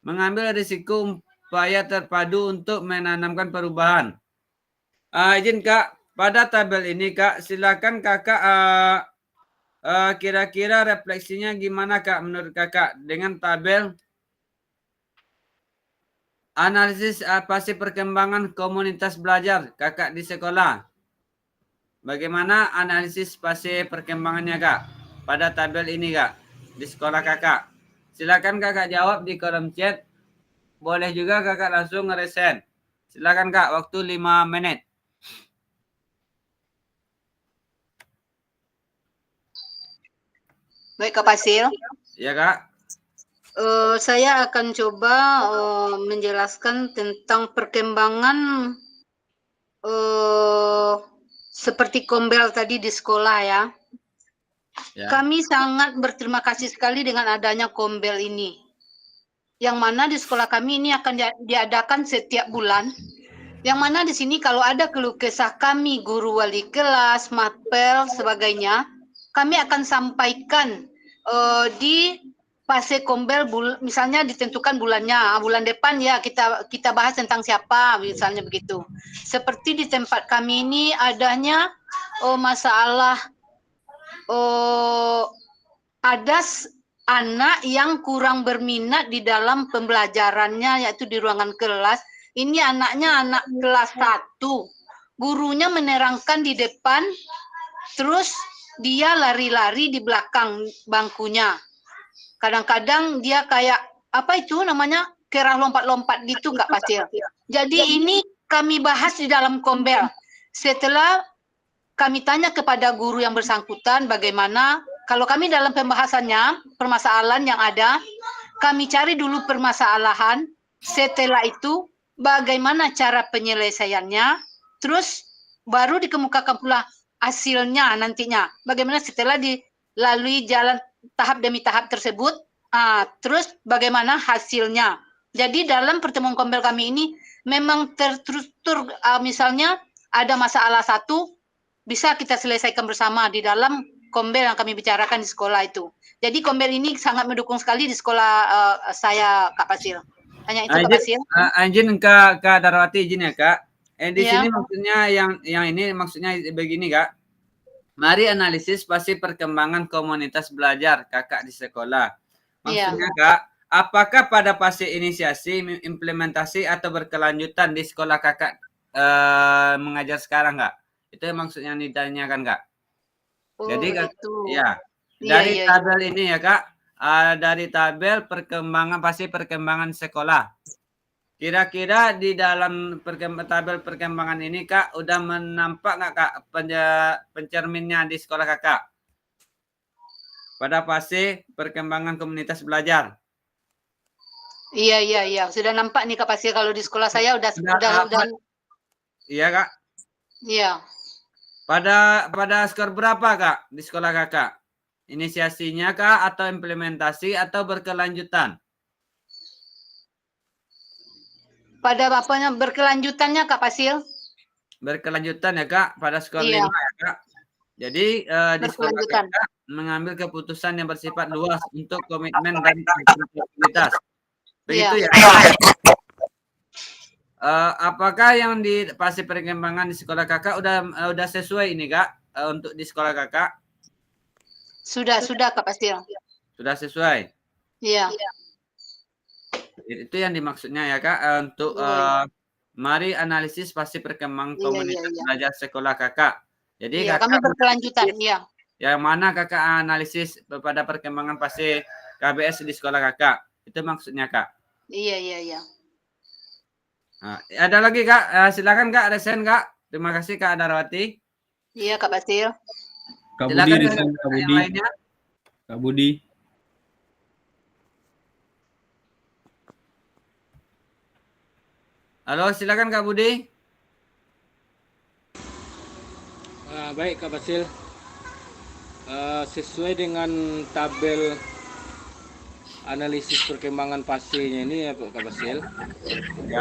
Mengambil risiko upaya terpadu untuk menanamkan perubahan. Izin Kak, pada tabel ini Kak, silakan Kakak kira-kira refleksinya gimana Kak menurut Kakak dengan tabel analisis pasti perkembangan komunitas belajar Kakak di sekolah. Bagaimana analisis pasti perkembangannya Kak pada tabel ini Kak di sekolah Kakak? Silakan Kakak jawab di kolom chat. Boleh juga Kakak langsung nge-resend. Silakan Kak, waktu 5 menit. Baik Kak Pasil. Ya Kak. Saya akan coba menjelaskan tentang perkembangan seperti Kombel tadi di sekolah ya. Kami sangat berterima kasih sekali dengan adanya Kombel ini. Yang mana di sekolah kami ini akan diadakan setiap bulan. Yang mana di sini kalau ada keluh kesah kami, guru wali kelas, mapel, sebagainya, kami akan sampaikan di fase Kombel, misalnya ditentukan bulannya, bulan depan ya kita bahas tentang siapa, misalnya begitu. Seperti di tempat kami ini adanya masalah ada anak yang kurang berminat di dalam pembelajarannya, yaitu di ruangan kelas. Ini anaknya anak kelas 1. Gurunya menerangkan di depan, terus dia lari-lari di belakang bangkunya. Kadang-kadang dia kayak, apa itu namanya, kerah lompat-lompat gitu Kak Pasil. Jadi ini kami bahas di dalam Kombel. Setelah kami tanya kepada guru yang bersangkutan bagaimana, kalau kami dalam pembahasannya, permasalahan yang ada, kami cari dulu permasalahan, setelah itu bagaimana cara penyelesaiannya, terus baru dikemukakan pula hasilnya nantinya. Bagaimana setelah dilalui jalan tahap demi tahap tersebut, terus bagaimana hasilnya. Jadi dalam pertemuan Kombel kami ini memang terstruktur, misalnya ada masalah satu, bisa kita selesaikan bersama di dalam Kombel yang kami bicarakan di sekolah itu. Jadi Kombel ini sangat mendukung sekali di sekolah saya Kak Pasil. Hanya itu Kak Pasil. Izin Kak Darwati, izin ya Kak. Di sini maksudnya yang ini maksudnya begini Kak. Mari analisis pasti perkembangan komunitas belajar Kakak di sekolah. Maksudnya Kak, apakah pada fase inisiasi, implementasi atau berkelanjutan di sekolah Kakak mengajar sekarang Kak? Itu yang maksudnya ditanyakan Kak. Jadi ya dari tabel ini ya Kak, dari tabel perkembangan sekolah. Kira-kira di dalam tabel perkembangan ini Kak, udah menampak nggak Kak pencerminnya di sekolah Kakak? Pada fase perkembangan komunitas belajar. Iya. Sudah nampak nih Kak Pasil, kalau di sekolah saya udah Iya Kak. iya. Pada skor berapa Kak di sekolah Kakak? Inisiasinya Kak atau implementasi atau berkelanjutan? Pada bapaknya berkelanjutannya Kak Pasil. Berkelanjutan ya Kak pada skor Iya. 5 ya Kak. Jadi di sekolah Berkelanjutan. Kakak mengambil keputusan yang bersifat luas untuk komitmen dan aktivitas. Begitu Iya. ya Kak? Apakah yang di fase perkembangan di sekolah Kakak udah sesuai ini Kak untuk di sekolah Kakak? Sudah Kak Pasil. Sudah sesuai. Iya. Itu yang dimaksudnya ya Kak untuk mari analisis fase perkembangan Iya, komunitas iya. belajar sekolah Kakak. Jadi Iya, kami Kakak berkelanjutan, iya. yang mana Kakak analisis pada perkembangan fase KBS di sekolah Kakak. Itu maksudnya Kak. Iya. Nah, ada lagi Kak, silakan Kak, resen Kak. Terima kasih Kak Darwati. Iya Kak Pasil. Kak Budi, Silakan Rizal, Kak yang Budi, lainnya. Kak Budi. Halo, silakan Kak Budi. Baik Kak Basil, sesuai dengan tabel analisis perkembangan fasenya ini ya Kak Basil,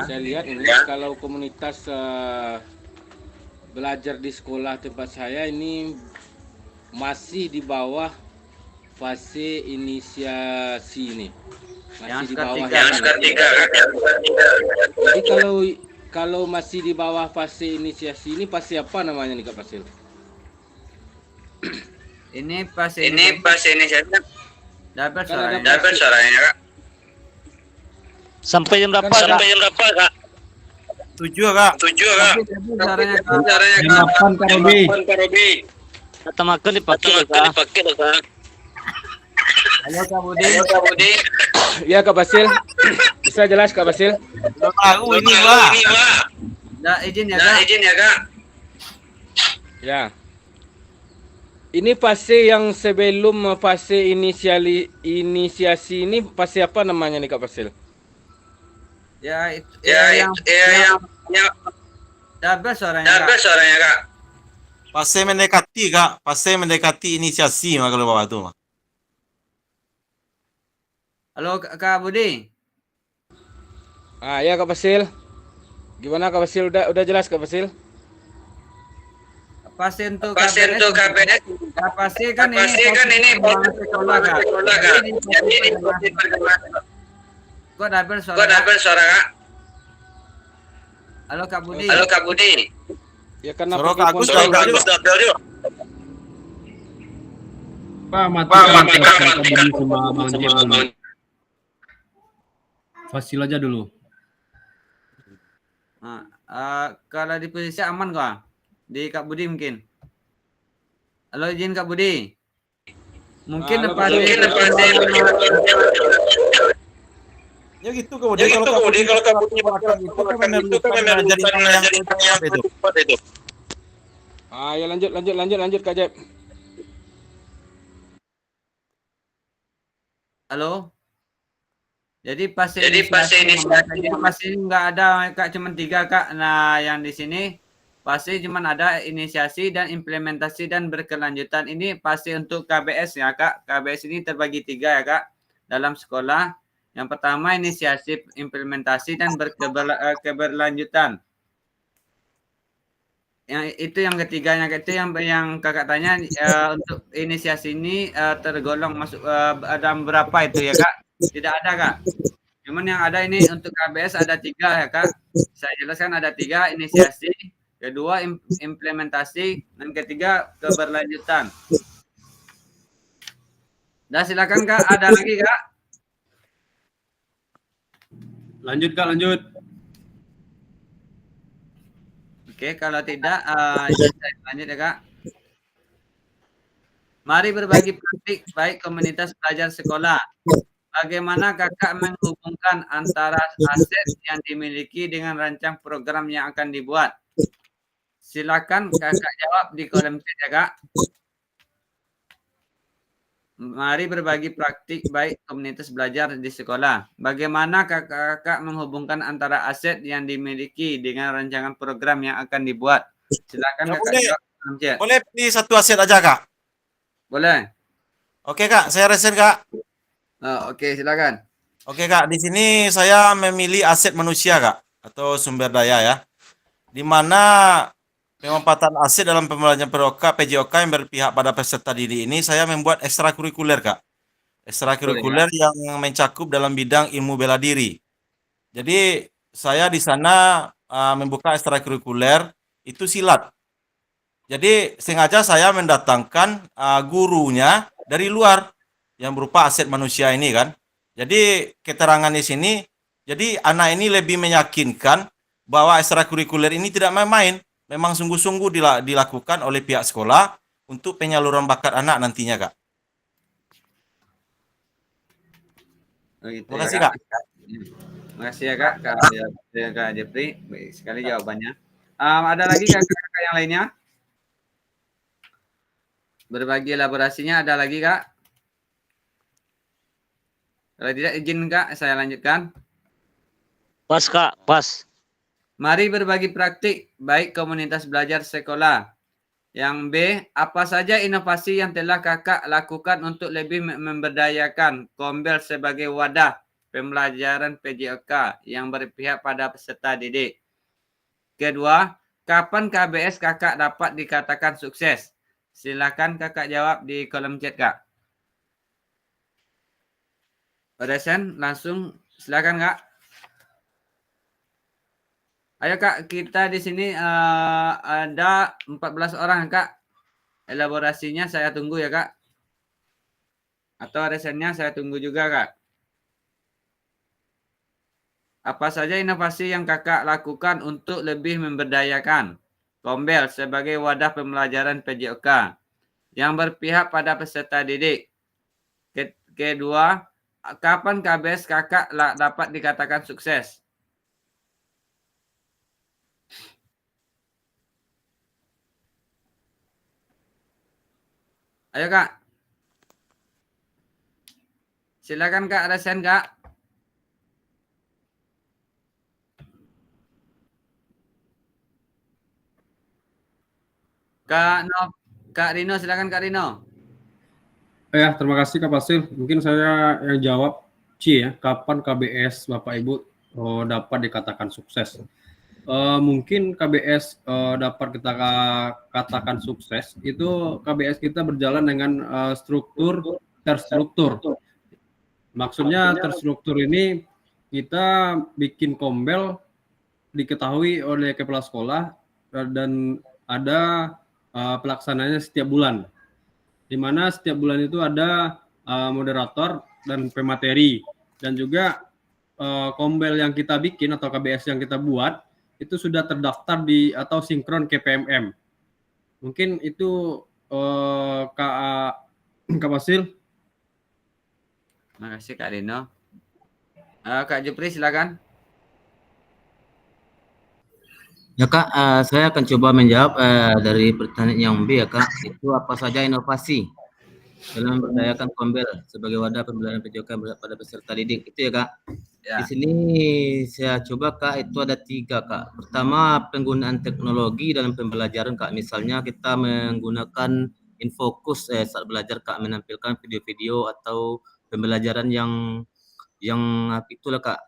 saya lihat ini kalau komunitas belajar di sekolah tempat saya ini masih di bawah fase inisiasi ini, masih di bawah Yang skor 3. Jadi kalau masih di bawah fase inisiasi ini fase apa namanya nih Kak Basil? Ini fase inisiasi. Dapat Kan ada suaranya Kak. Sampai jam berapa Kak? 7 Kak. Suaranya Kak. Yang 8 Kak Robi. Kata makan dipakai Kak. Halo Kak Budi. Ya Kak Basil, bisa jelas Kak Basil? Tahu ini Pak. Nah, izin ya Kak. Ya. Ini fase yang sebelum fase inisiasi ini fase apa namanya nih Kak Basil? Ya, itu yang dapat suaranya Kak. Fase mendekati Kak, fase mendekati inisiasi mah kalau Bapak tuh. Halo Kak Budi. Ya Kak Basil. Gimana Kak Basil? Udah jelas Kak Basil? Fase untuk KBS. Fase kan ini sekolah Kak. Jadi kok dapat suara Kak? Halo Kak Budi. Ya karena Suara pakai Kak Agus ponsel. Pak, matikan Kak Budi sama Bang Jim dulu. Fasil aja dulu. Nah, kalau di posisi aman kok? Di Kak Budi mungkin. Halo izin Kak Budi. Mungkin Halo, apa Ya gitu kemudian kalau Kak Budi makan itu kan menentukan jaringan yang tepat itu. Ya lanjut Kak Jeb. Halo. Jadi fase inisiasi nggak ada Kak, cuma 3 Kak. Nah, yang di sini fase cuma ada inisiasi dan implementasi dan berkelanjutan. Ini fase untuk KBS ya Kak. KBS ini terbagi 3 ya Kak dalam sekolah. Yang pertama inisiasi, implementasi dan keberlanjutan. Yang itu yang ketiganya itu yang Kakak tanya untuk inisiasi ini tergolong masuk dalam berapa itu ya Kak? Tidak ada Kak. Cuman yang ada ini untuk KBS ada 3 ya Kak. Saya jelaskan ada 3 inisiasi, kedua implementasi, dan ketiga keberlanjutan. Nah silakan Kak, ada lagi Kak? Lanjut Kak, lanjut. Oke, kalau tidak saya lanjut ya Kak. Mari berbagi praktik baik komunitas belajar sekolah. Bagaimana Kakak menghubungkan antara aset yang dimiliki dengan rancang program yang akan dibuat? Silakan Kakak jawab di kolom chat ya Kak. Mari berbagi praktik baik komunitas belajar di sekolah. Bagaimana kakak-kakak menghubungkan antara aset yang dimiliki dengan rancangan program yang akan dibuat? Silakan Ya, kakak jawab dalam chat. boleh pilih satu aset aja Kak. Boleh? Oke Kak, saya reset Kak. Oke, silakan. Oke Kak, di sini saya memilih aset manusia Kak, atau sumber daya ya. Di mana pemanfaatan aset dalam pembelajaran PJOK yang berpihak pada peserta didik ini saya membuat ekstrakurikuler Kak. Ekstrakurikuler yang mencakup dalam bidang ilmu bela diri. Jadi saya di sana membuka ekstrakurikuler itu silat. Jadi sengaja saya mendatangkan gurunya dari luar yang berupa aset manusia ini kan. Jadi keterangan di sini, jadi anak ini lebih meyakinkan bahwa ekstrakurikuler ini tidak main-main, memang sungguh-sungguh dilakukan oleh pihak sekolah untuk penyaluran bakat anak nantinya Kak. Begitu Terima ya, kasih Kak. Kak. Terima kasih ya Kak, Kak Jepri. Baik sekali jawabannya. Ada lagi kakak-kakak yang lainnya? Berbagi elaborasinya ada lagi Kak? Kalau tidak izin Kak, saya lanjutkan. Pas Kak, pas. Mari berbagi praktik baik komunitas belajar sekolah. Yang B, apa saja inovasi yang telah kakak lakukan untuk lebih memberdayakan Kombel sebagai wadah pembelajaran PJOK yang berpihak pada peserta didik. Kedua, kapan KBS kakak dapat dikatakan sukses? Silakan kakak jawab di kolom chat Kak. Resen, langsung silakan Kak. Ayo Kak, kita di sini ada 14 orang Kak. Elaborasinya saya tunggu ya Kak. Atau resennya saya tunggu juga Kak. Apa saja inovasi yang kakak lakukan untuk lebih memberdayakan Kombel sebagai wadah pembelajaran PJOK yang berpihak pada peserta didik? Kedua, kapan KBS kakak dapat dikatakan sukses? Ayo Kak. Silakan Kak, resen Kak. Kak Rino, silakan Kak Rino. Ya, terima kasih Kak Fasil. Mungkin saya yang jawab C ya. Kapan KBS Bapak Ibu dapat dikatakan sukses? Mungkin KBS dapat kita katakan sukses itu KBS kita berjalan dengan struktur terstruktur. Maksudnya terstruktur ini kita bikin Kombel diketahui oleh kepala sekolah dan ada pelaksananya setiap bulan, di mana setiap bulan itu ada moderator dan pemateri, dan juga Kombel yang kita bikin atau KBS yang kita buat itu sudah terdaftar di atau sinkron KPMM. Mungkin itu Kak Fasil. Terima kasih Kak Rino. Kak Jupri silakan. Ya Kak, saya akan coba menjawab dari pertanyaan yang B ya Kak. Itu apa saja inovasi dalam memberdayakan Kombel sebagai wadah pembelajaran PJOK pada peserta didik, itu ya Kak. Ya. Di sini saya coba Kak, itu ada 3 Kak. Pertama, penggunaan teknologi dalam pembelajaran Kak. Misalnya kita menggunakan Infocus saat belajar Kak, menampilkan video-video atau pembelajaran yang itulah Kak,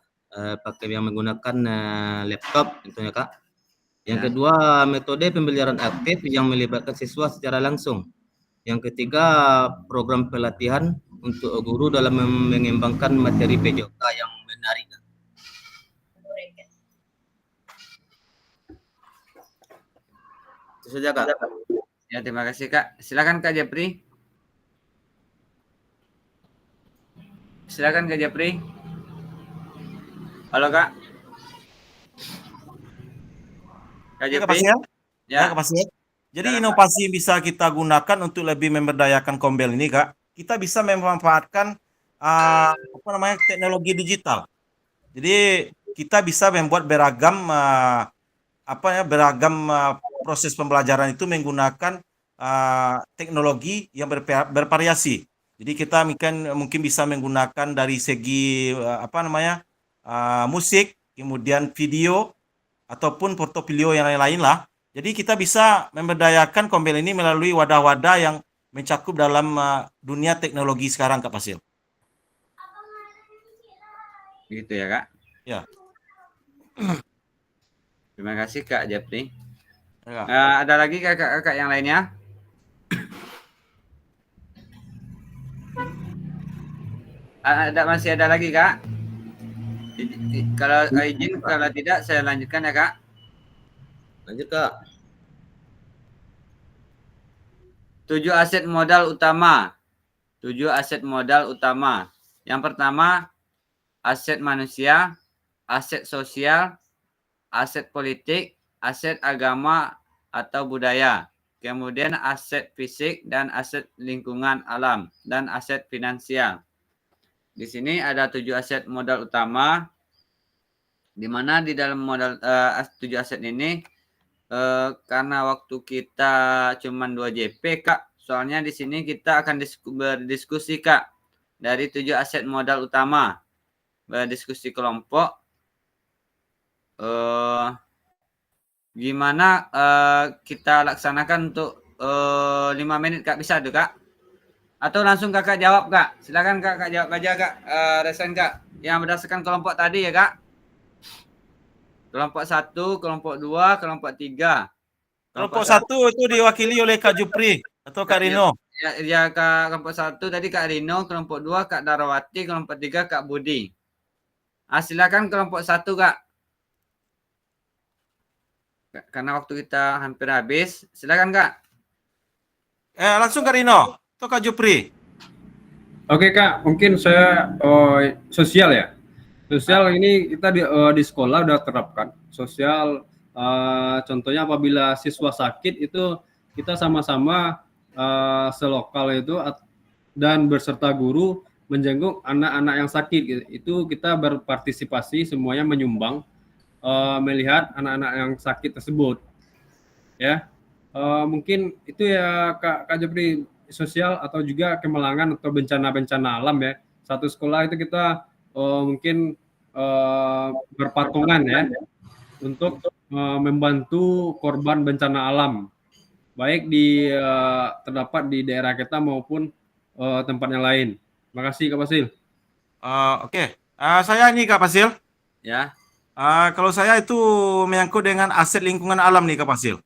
pakai yang menggunakan laptop tentunya Kak. Yang kedua, metode pembelajaran aktif yang melibatkan siswa secara langsung. Yang ketiga, program pelatihan untuk guru dalam mengembangkan materi PJOK yang menarik. Itu saja Kak. Ya, terima kasih Kak. Silakan Kak Japri. Silakan Kak Japri. Halo Kak. Kak Ya, Japri. Ya, Kak Pasien. Jadi inovasi yang bisa kita gunakan untuk lebih memberdayakan Kombel ini Kak, kita bisa memanfaatkan teknologi digital. Jadi kita bisa membuat beragam proses pembelajaran itu menggunakan teknologi yang bervariasi. Jadi kita mungkin bisa menggunakan dari segi musik, kemudian video ataupun portofolio yang lain-lain lah. Jadi kita bisa memberdayakan Kombel ini melalui wadah-wadah yang mencakup dalam dunia teknologi sekarang, Kak Fasil. Gitu ya, Kak? Ya. Terima kasih, Kak Japri. Ya. Ada lagi kakak-kakak yang lainnya? Masih ada lagi, Kak? Kalau izin, kalau tidak saya lanjutkan ya, Kak. Lanjut, Kak. 7 aset modal utama. 7 aset modal utama. Yang pertama, aset manusia, aset sosial, aset politik, aset agama atau budaya. Kemudian aset fisik dan aset lingkungan alam dan aset finansial. Di sini ada 7 aset modal utama, di mana di dalam modal 7 aset ini karena waktu kita cuma 2 JP, Kak. Soalnya di sini kita akan berdiskusi, Kak, dari 7 aset modal utama. Berdiskusi kelompok. Gimana kita laksanakan untuk 5 menit, Kak? Bisa tuh, Kak? Atau langsung Kakak jawab, Kak? Silakan Kakak jawab aja, Kak. Resen, Kak. Yang berdasarkan kelompok tadi ya, Kak? Kelompok 1, kelompok 2, kelompok 3. Kelompok 1 itu diwakili oleh Kak Jupri atau Kak Rino. Ya, Kak, kelompok 1 tadi Kak Rino, kelompok 2 Kak Darawati, kelompok 3 Kak Budi. Silakan kelompok 1, Kak. Karena waktu kita hampir habis. Silakan, Kak. Langsung Kak Rino atau Kak Jupri. Oke, Kak, mungkin saya sosial ya. Sosial ini kita di sekolah udah terapkan. Sosial contohnya apabila siswa sakit itu kita sama-sama selokal itu dan berserta guru menjenguk anak-anak yang sakit. Itu kita berpartisipasi semuanya menyumbang melihat anak-anak yang sakit tersebut. Ya, mungkin itu ya Kak Jepri, sosial atau juga kemalangan atau bencana-bencana alam ya. Satu sekolah itu kita mungkin berpatungan ya untuk membantu korban bencana alam, baik terdapat di daerah kita maupun tempat yang lain. Terima kasih, Kak Fasil. Oke. Saya ini Kak Fasil. Ya. Kalau saya itu menyangkut dengan aset lingkungan alam nih Kak Fasil.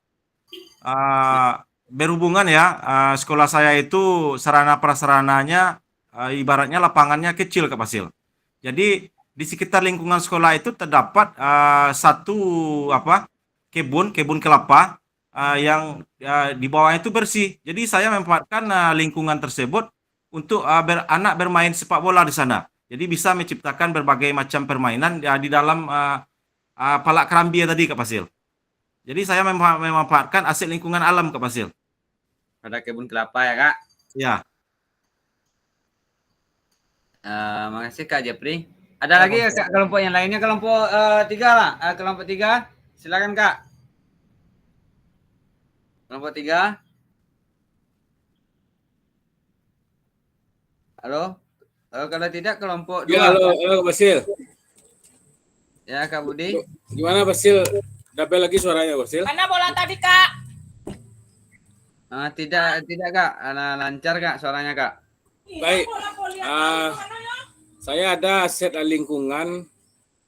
Berhubungan ya, sekolah saya itu sarana prasarananya ibaratnya lapangannya kecil Kak Fasil. Jadi di sekitar lingkungan sekolah itu terdapat satu kebun kelapa yang di bawahnya itu bersih. Jadi saya memanfaatkan lingkungan tersebut untuk anak bermain sepak bola di sana. Jadi bisa menciptakan berbagai macam permainan di dalam palak kerambi tadi Kak Fasil. Jadi saya memanfaatkan aset lingkungan alam Kak Fasil. Pada kebun kelapa ya, Kak? Ya. Makasih Kak Jepri. Ada lagi ya, Kak, kelompok yang lainnya? Kelompok 3 lah. Kelompok 3. Silakan, Kak. Kelompok 3. Halo? Kalau tidak kelompok 2. Ya, halo Basil. Ya, Kak Budi. Gimana Basil? Dapat lagi suaranya Basil? Mana bola tadi, Kak? Tidak Kak. Lancar Kak suaranya, Kak. Baik. Saya ada aset lingkungan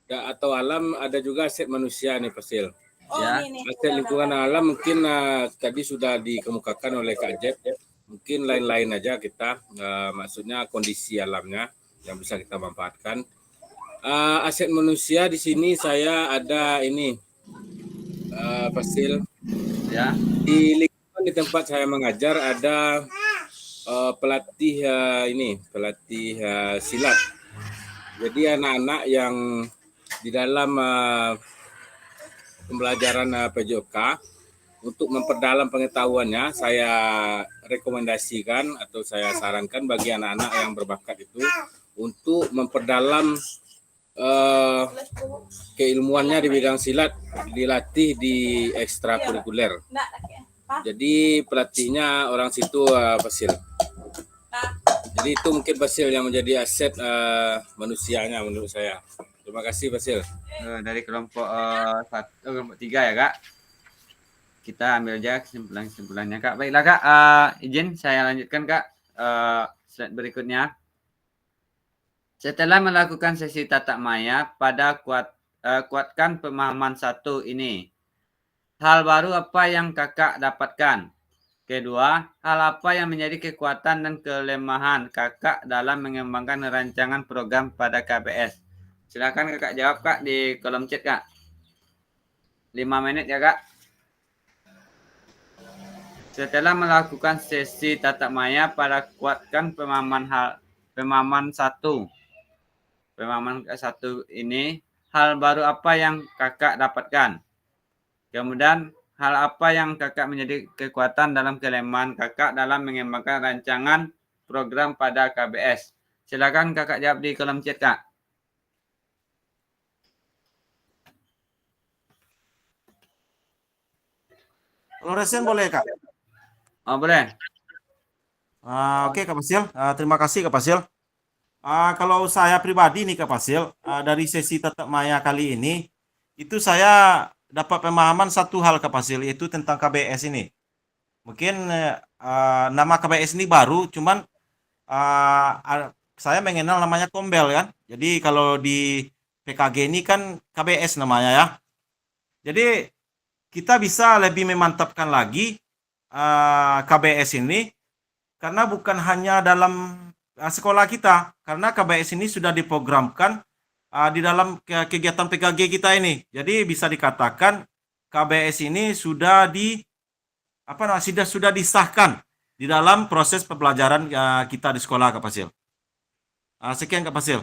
atau alam, ada juga aset manusia nih Basil. Ya. Aset lingkungan alam mungkin tadi sudah dikemukakan oleh Kak Jep. Mungkin lain-lain aja kita, maksudnya kondisi alamnya yang bisa kita manfaatkan. Aset manusia di sini saya ada ini, Fasil. Ya. Di lingkungan di tempat saya mengajar ada pelatih silat. Jadi anak-anak yang di dalam pembelajaran PJOK untuk memperdalam pengetahuannya, saya rekomendasikan atau saya sarankan bagi anak-anak yang berbakat itu untuk memperdalam keilmuannya di bidang silat, dilatih di ekstrakurikuler. Jadi pelatihnya orang situ Fasil. Jadi itu mungkin Basil yang menjadi aset manusianya menurut saya. Terima kasih Basil. Dari kelompok kelompok 3 ya Kak. Kita ambil aja kesimpulannya Kak. Baiklah Kak, izin saya lanjutkan Kak. Slide berikutnya. Setelah melakukan sesi tatap maya pada kuatkan pemahaman 1 ini. Hal baru apa yang Kakak dapatkan? Kedua, hal apa yang menjadi kekuatan dan kelemahan Kakak dalam mengembangkan rancangan program pada KBS? Silakan Kakak jawab Kak di kolom chat Kak. 5 menit ya Kak. Setelah melakukan sesi tatap maya pada kuatkan pemahaman 1. Pemahaman 1 ini, hal baru apa yang Kakak dapatkan? Kemudian hal apa yang Kakak menjadi kekuatan dalam kelemahan Kakak dalam mengembangkan rancangan program pada KBS? Silakan Kakak jawab di kolom chat Kak. Fluoresen boleh Kak? Oh boleh. Oke Kak Fasil, terima kasih Kak Fasil. Kalau saya pribadi nih Kak Fasil, dari sesi tatap maya kali ini, itu saya dapat pemahaman satu hal Kak Fasil, yaitu tentang KBS ini. Mungkin nama KBS ini baru, cuman saya mengenal namanya Kombel kan. Jadi kalau di PKG ini kan KBS namanya ya. Jadi kita bisa lebih memantapkan lagi KBS ini, karena bukan hanya dalam sekolah kita, karena KBS ini sudah diprogramkan di dalam kegiatan PKG kita ini. Jadi bisa dikatakan KBS ini sudah sudah disahkan di dalam proses pembelajaran kita di sekolah Kak Fasil. Sekian Kak Fasil.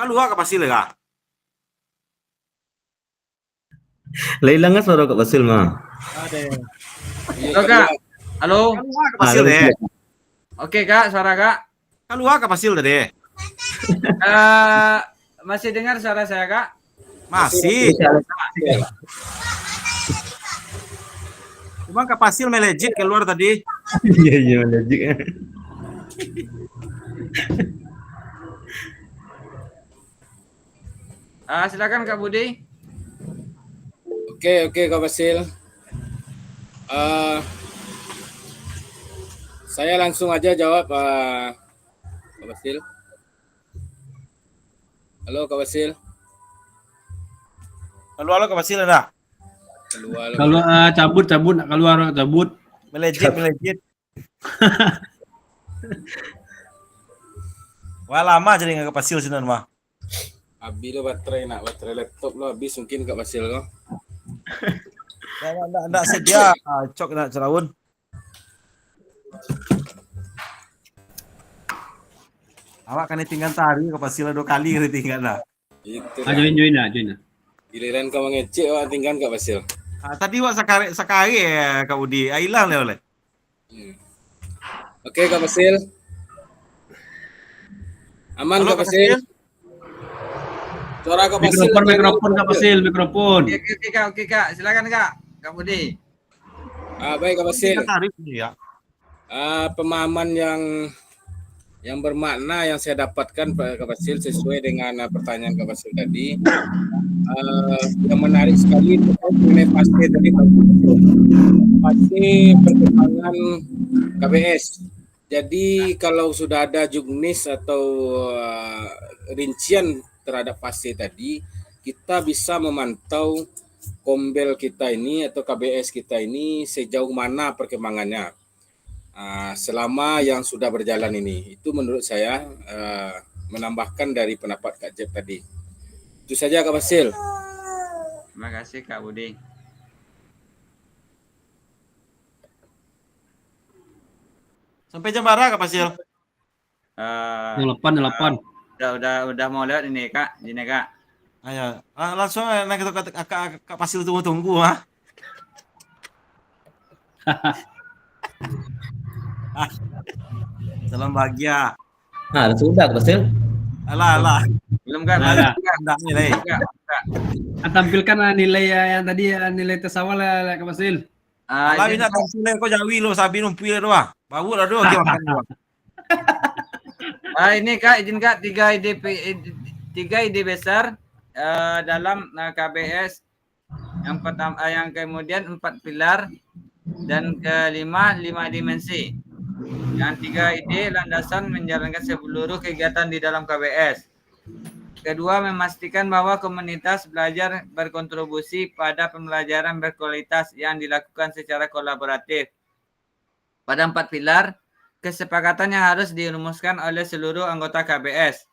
Keluar Kak Fasil ya? Hilang kan suara Kak Basil mah. Ada. Halo Kak. Halo. Keluar Kak Fasil deh. Oke Kak, suara Kak. Keluar Kak Fasil tadi. Masih dengar suara saya Kak? Masih. Cuma Kak Fasil melejit keluar tadi. Iya legit. Silakan Kak Budi. Oke Kak Basil. Saya langsung aja jawab Kak Basil. Halo Kak Basil. Halo Kak Fasil ada. Kalau cabut nak keluar cabut. Melejit. Wah lama jadi nggak Kak Fasil sini mah. Habis lo baterai laptop lo habis mungkin Kak Basil lo. Nggak sedia, cok nak cerawun. Awak kan tinggal tari Kak Fasil 2 kali tinggal lah. Itu. Join. Giliran kau mengecek awak tinggal Kak Basil. Tadi wak sekali ya Kak Budi, hilang oleh. Oke Kak Basil. Aman Halo, Kak Basil. Suara Kak Basil. Mikrofon Kak Basil, mikrofon. Oke Kak, silakan Kak. Kak Budi. Baik Kak Basil. Tarik ya. Pemahaman yang bermakna yang saya dapatkan Kak Basil sesuai dengan pertanyaan Kak Basil tadi. Yang menarik sekali itu mengenai fase tadi fase perkembangan KBS. Jadi kalau sudah ada juknis atau rincian terhadap fase tadi, kita bisa memantau Kombel kita ini atau KBS kita ini sejauh mana perkembangannya selama yang sudah berjalan ini. Itu menurut saya menambahkan dari pendapat Kak Jeb tadi. Itu saja Kak Basil. Terima kasih Kak Budi. Sampai jam berapa Kak Fasil? Delapan. Udah mau lewat ini Kak, gini Kak. Ayo, langsung naik ke Kak Fasil tunggu Salam bahagia. Sudah Kak Basil. Alah. Belum Kak? Nah, Enggak nilai. Kak. tampilkan nilai yang tadi nilai tes awal Kak Basil. Alah Izin, bina tangsile ko jawi lo sabi numpi lo doa. Bawu lo doa makan doa. ini Kak, izin Kak, tiga ide besar dalam KBS. Yang pertama, yang kemudian 4 pilar, dan kelima 5 dimensi. Yang 3 ide landasan menjalankan seluruh kegiatan di dalam KBS. Kedua, memastikan bahwa komunitas belajar berkontribusi pada pembelajaran berkualitas yang dilakukan secara kolaboratif. Pada 4 pilar, kesepakatan yang harus dirumuskan oleh seluruh anggota KBS.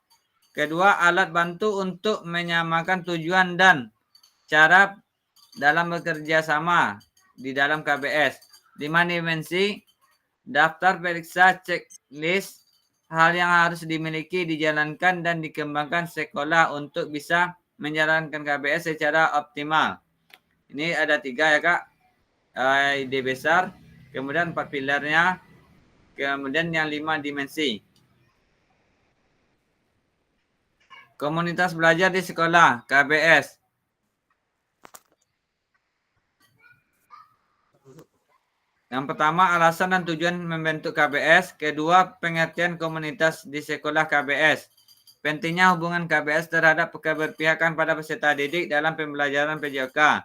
Kedua, alat bantu untuk menyamakan tujuan dan cara dalam bekerja sama di dalam KBS. 5 dimensi, daftar periksa, checklist, hal yang harus dimiliki, dijalankan, dan dikembangkan sekolah untuk bisa menjalankan KBS secara optimal. Ini ada 3 ya Kak, ide besar, kemudian 4 pilarnya, kemudian yang 5 dimensi. Komunitas belajar di sekolah, KBS. Yang pertama, alasan dan tujuan membentuk KBS. Kedua, pengertian komunitas di sekolah KBS. Pentingnya hubungan KBS terhadap keberpihakan pada peserta didik dalam pembelajaran PJOK.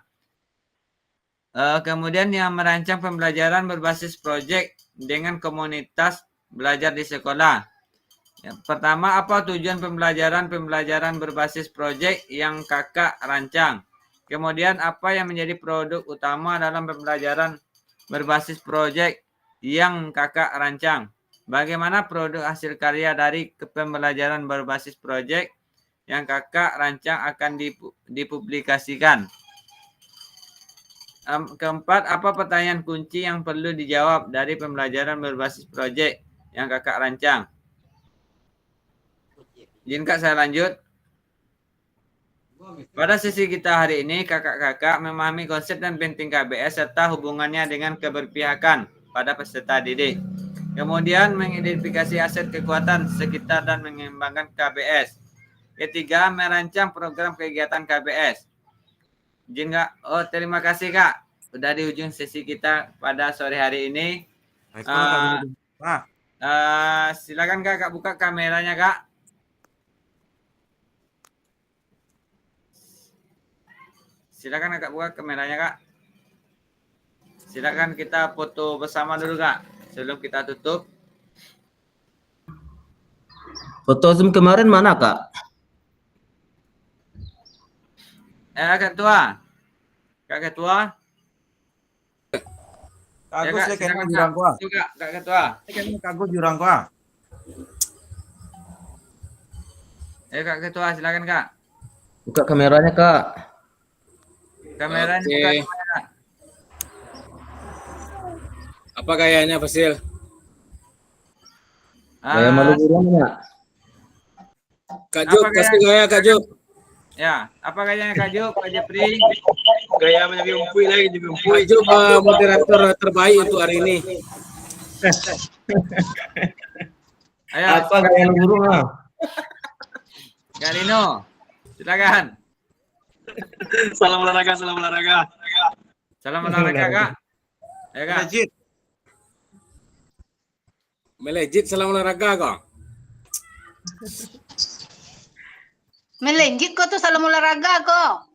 Kemudian yang merancang pembelajaran berbasis proyek dengan komunitas belajar di sekolah. Yang pertama, apa tujuan pembelajaran berbasis proyek yang kakak rancang? Kemudian, apa yang menjadi produk utama dalam pembelajaran berbasis proyek yang kakak rancang? Bagaimana produk hasil karya dari pembelajaran berbasis proyek yang kakak rancang akan dipublikasikan? Keempat, apa pertanyaan kunci yang perlu dijawab dari pembelajaran berbasis proyek yang kakak rancang? Izin Kak, saya lanjut. Pada sesi kita hari ini, kakak-kakak memahami konsep dan penting KBS serta hubungannya dengan keberpihakan pada peserta didik. Kemudian mengidentifikasi aset kekuatan sekitar dan mengembangkan KBS. Ketiga, merancang program kegiatan KBS. Izin Kak? Oh, terima kasih Kak. Sudah di ujung sesi kita pada sore hari ini. Silakan Kak buka kameranya Kak. Silakan Kak buka kameranya Kak. Silakan kita foto bersama dulu Kak sebelum kita tutup. Foto Zoom kemarin mana Kak? Ketua. Kak Ketua. Agus Kak, kena silakan, jurang gua. Kak Ketua. Agus jurang gua. Kak Ketua, silakan Kak. Buka kameranya Kak. Kameranya Oke. buka kamera. Apa gayanya Fasil? Saya malu burungnya. Kak Juk, Apa kasih gaya Kak Juk. Ya, apa gayanya Kak Juk, Kak Jepri? Gaya menjadi umpui lagi juga umpui. Kak Juk moderator terbaik untuk hari ini. Ayo, Apa gaya burung ah? Kak Rino. Silakan. Salam olahraga, salam olahraga. Salam olahraga Kak. Ayo Kak. Legit. Melejit salam olahraga kok. Melenjit kok tuh salam olahraga kok.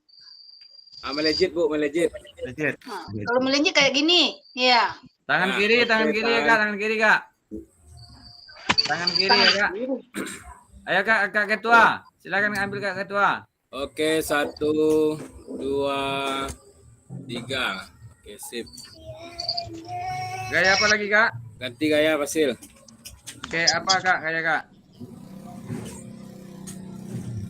Melejit Bu, melejit. Legit. Nah, kalau melenjit kayak gini, ya. Tangan Ya, kiri oke, ya Kak, tangan kiri Kak. Tangan kiri ya Kak. Ayo Kak Ketua. Silakan ambil Kak Ketua. Oke, 1, 2, 3. Oke, sip. Gaya apa lagi Kak? Ganti gaya Fasil. Oke, apa Kak gaya Kak?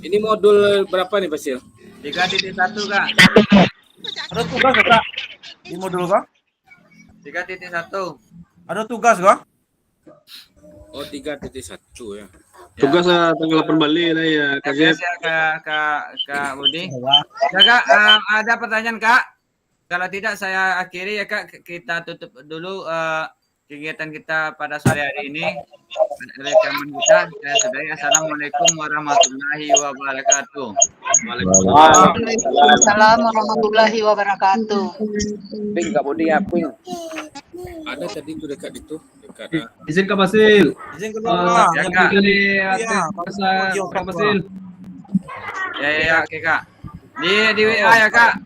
Ini modul berapa nih Fasil? 3.1 Kak. Ada tugas Kak? Di modul Kak? 3.1. Ada tugas Kak? Oh, 3.1 ya. Tugas tanggal 8 Bali lah ya Kak Jep. Kak Budi. Ya Kak, ada pertanyaan Kak? Kalau tidak saya akhiri ya Kak, kita tutup dulu kegiatan kita pada sore hari ini. Rekaman kita, saya sudahi. Assalamualaikum warahmatullahi wabarakatuh. Waalaikumsalam warahmatullahi wabarakatuh. Ping Kak Budi ya, Ping. Ada tadi itu dekat itu, dekat. Izin Kak Basil. Izin keluar. Ya, Kak. Kak Basil. Ya, oke Kak. Di WA ya Kak.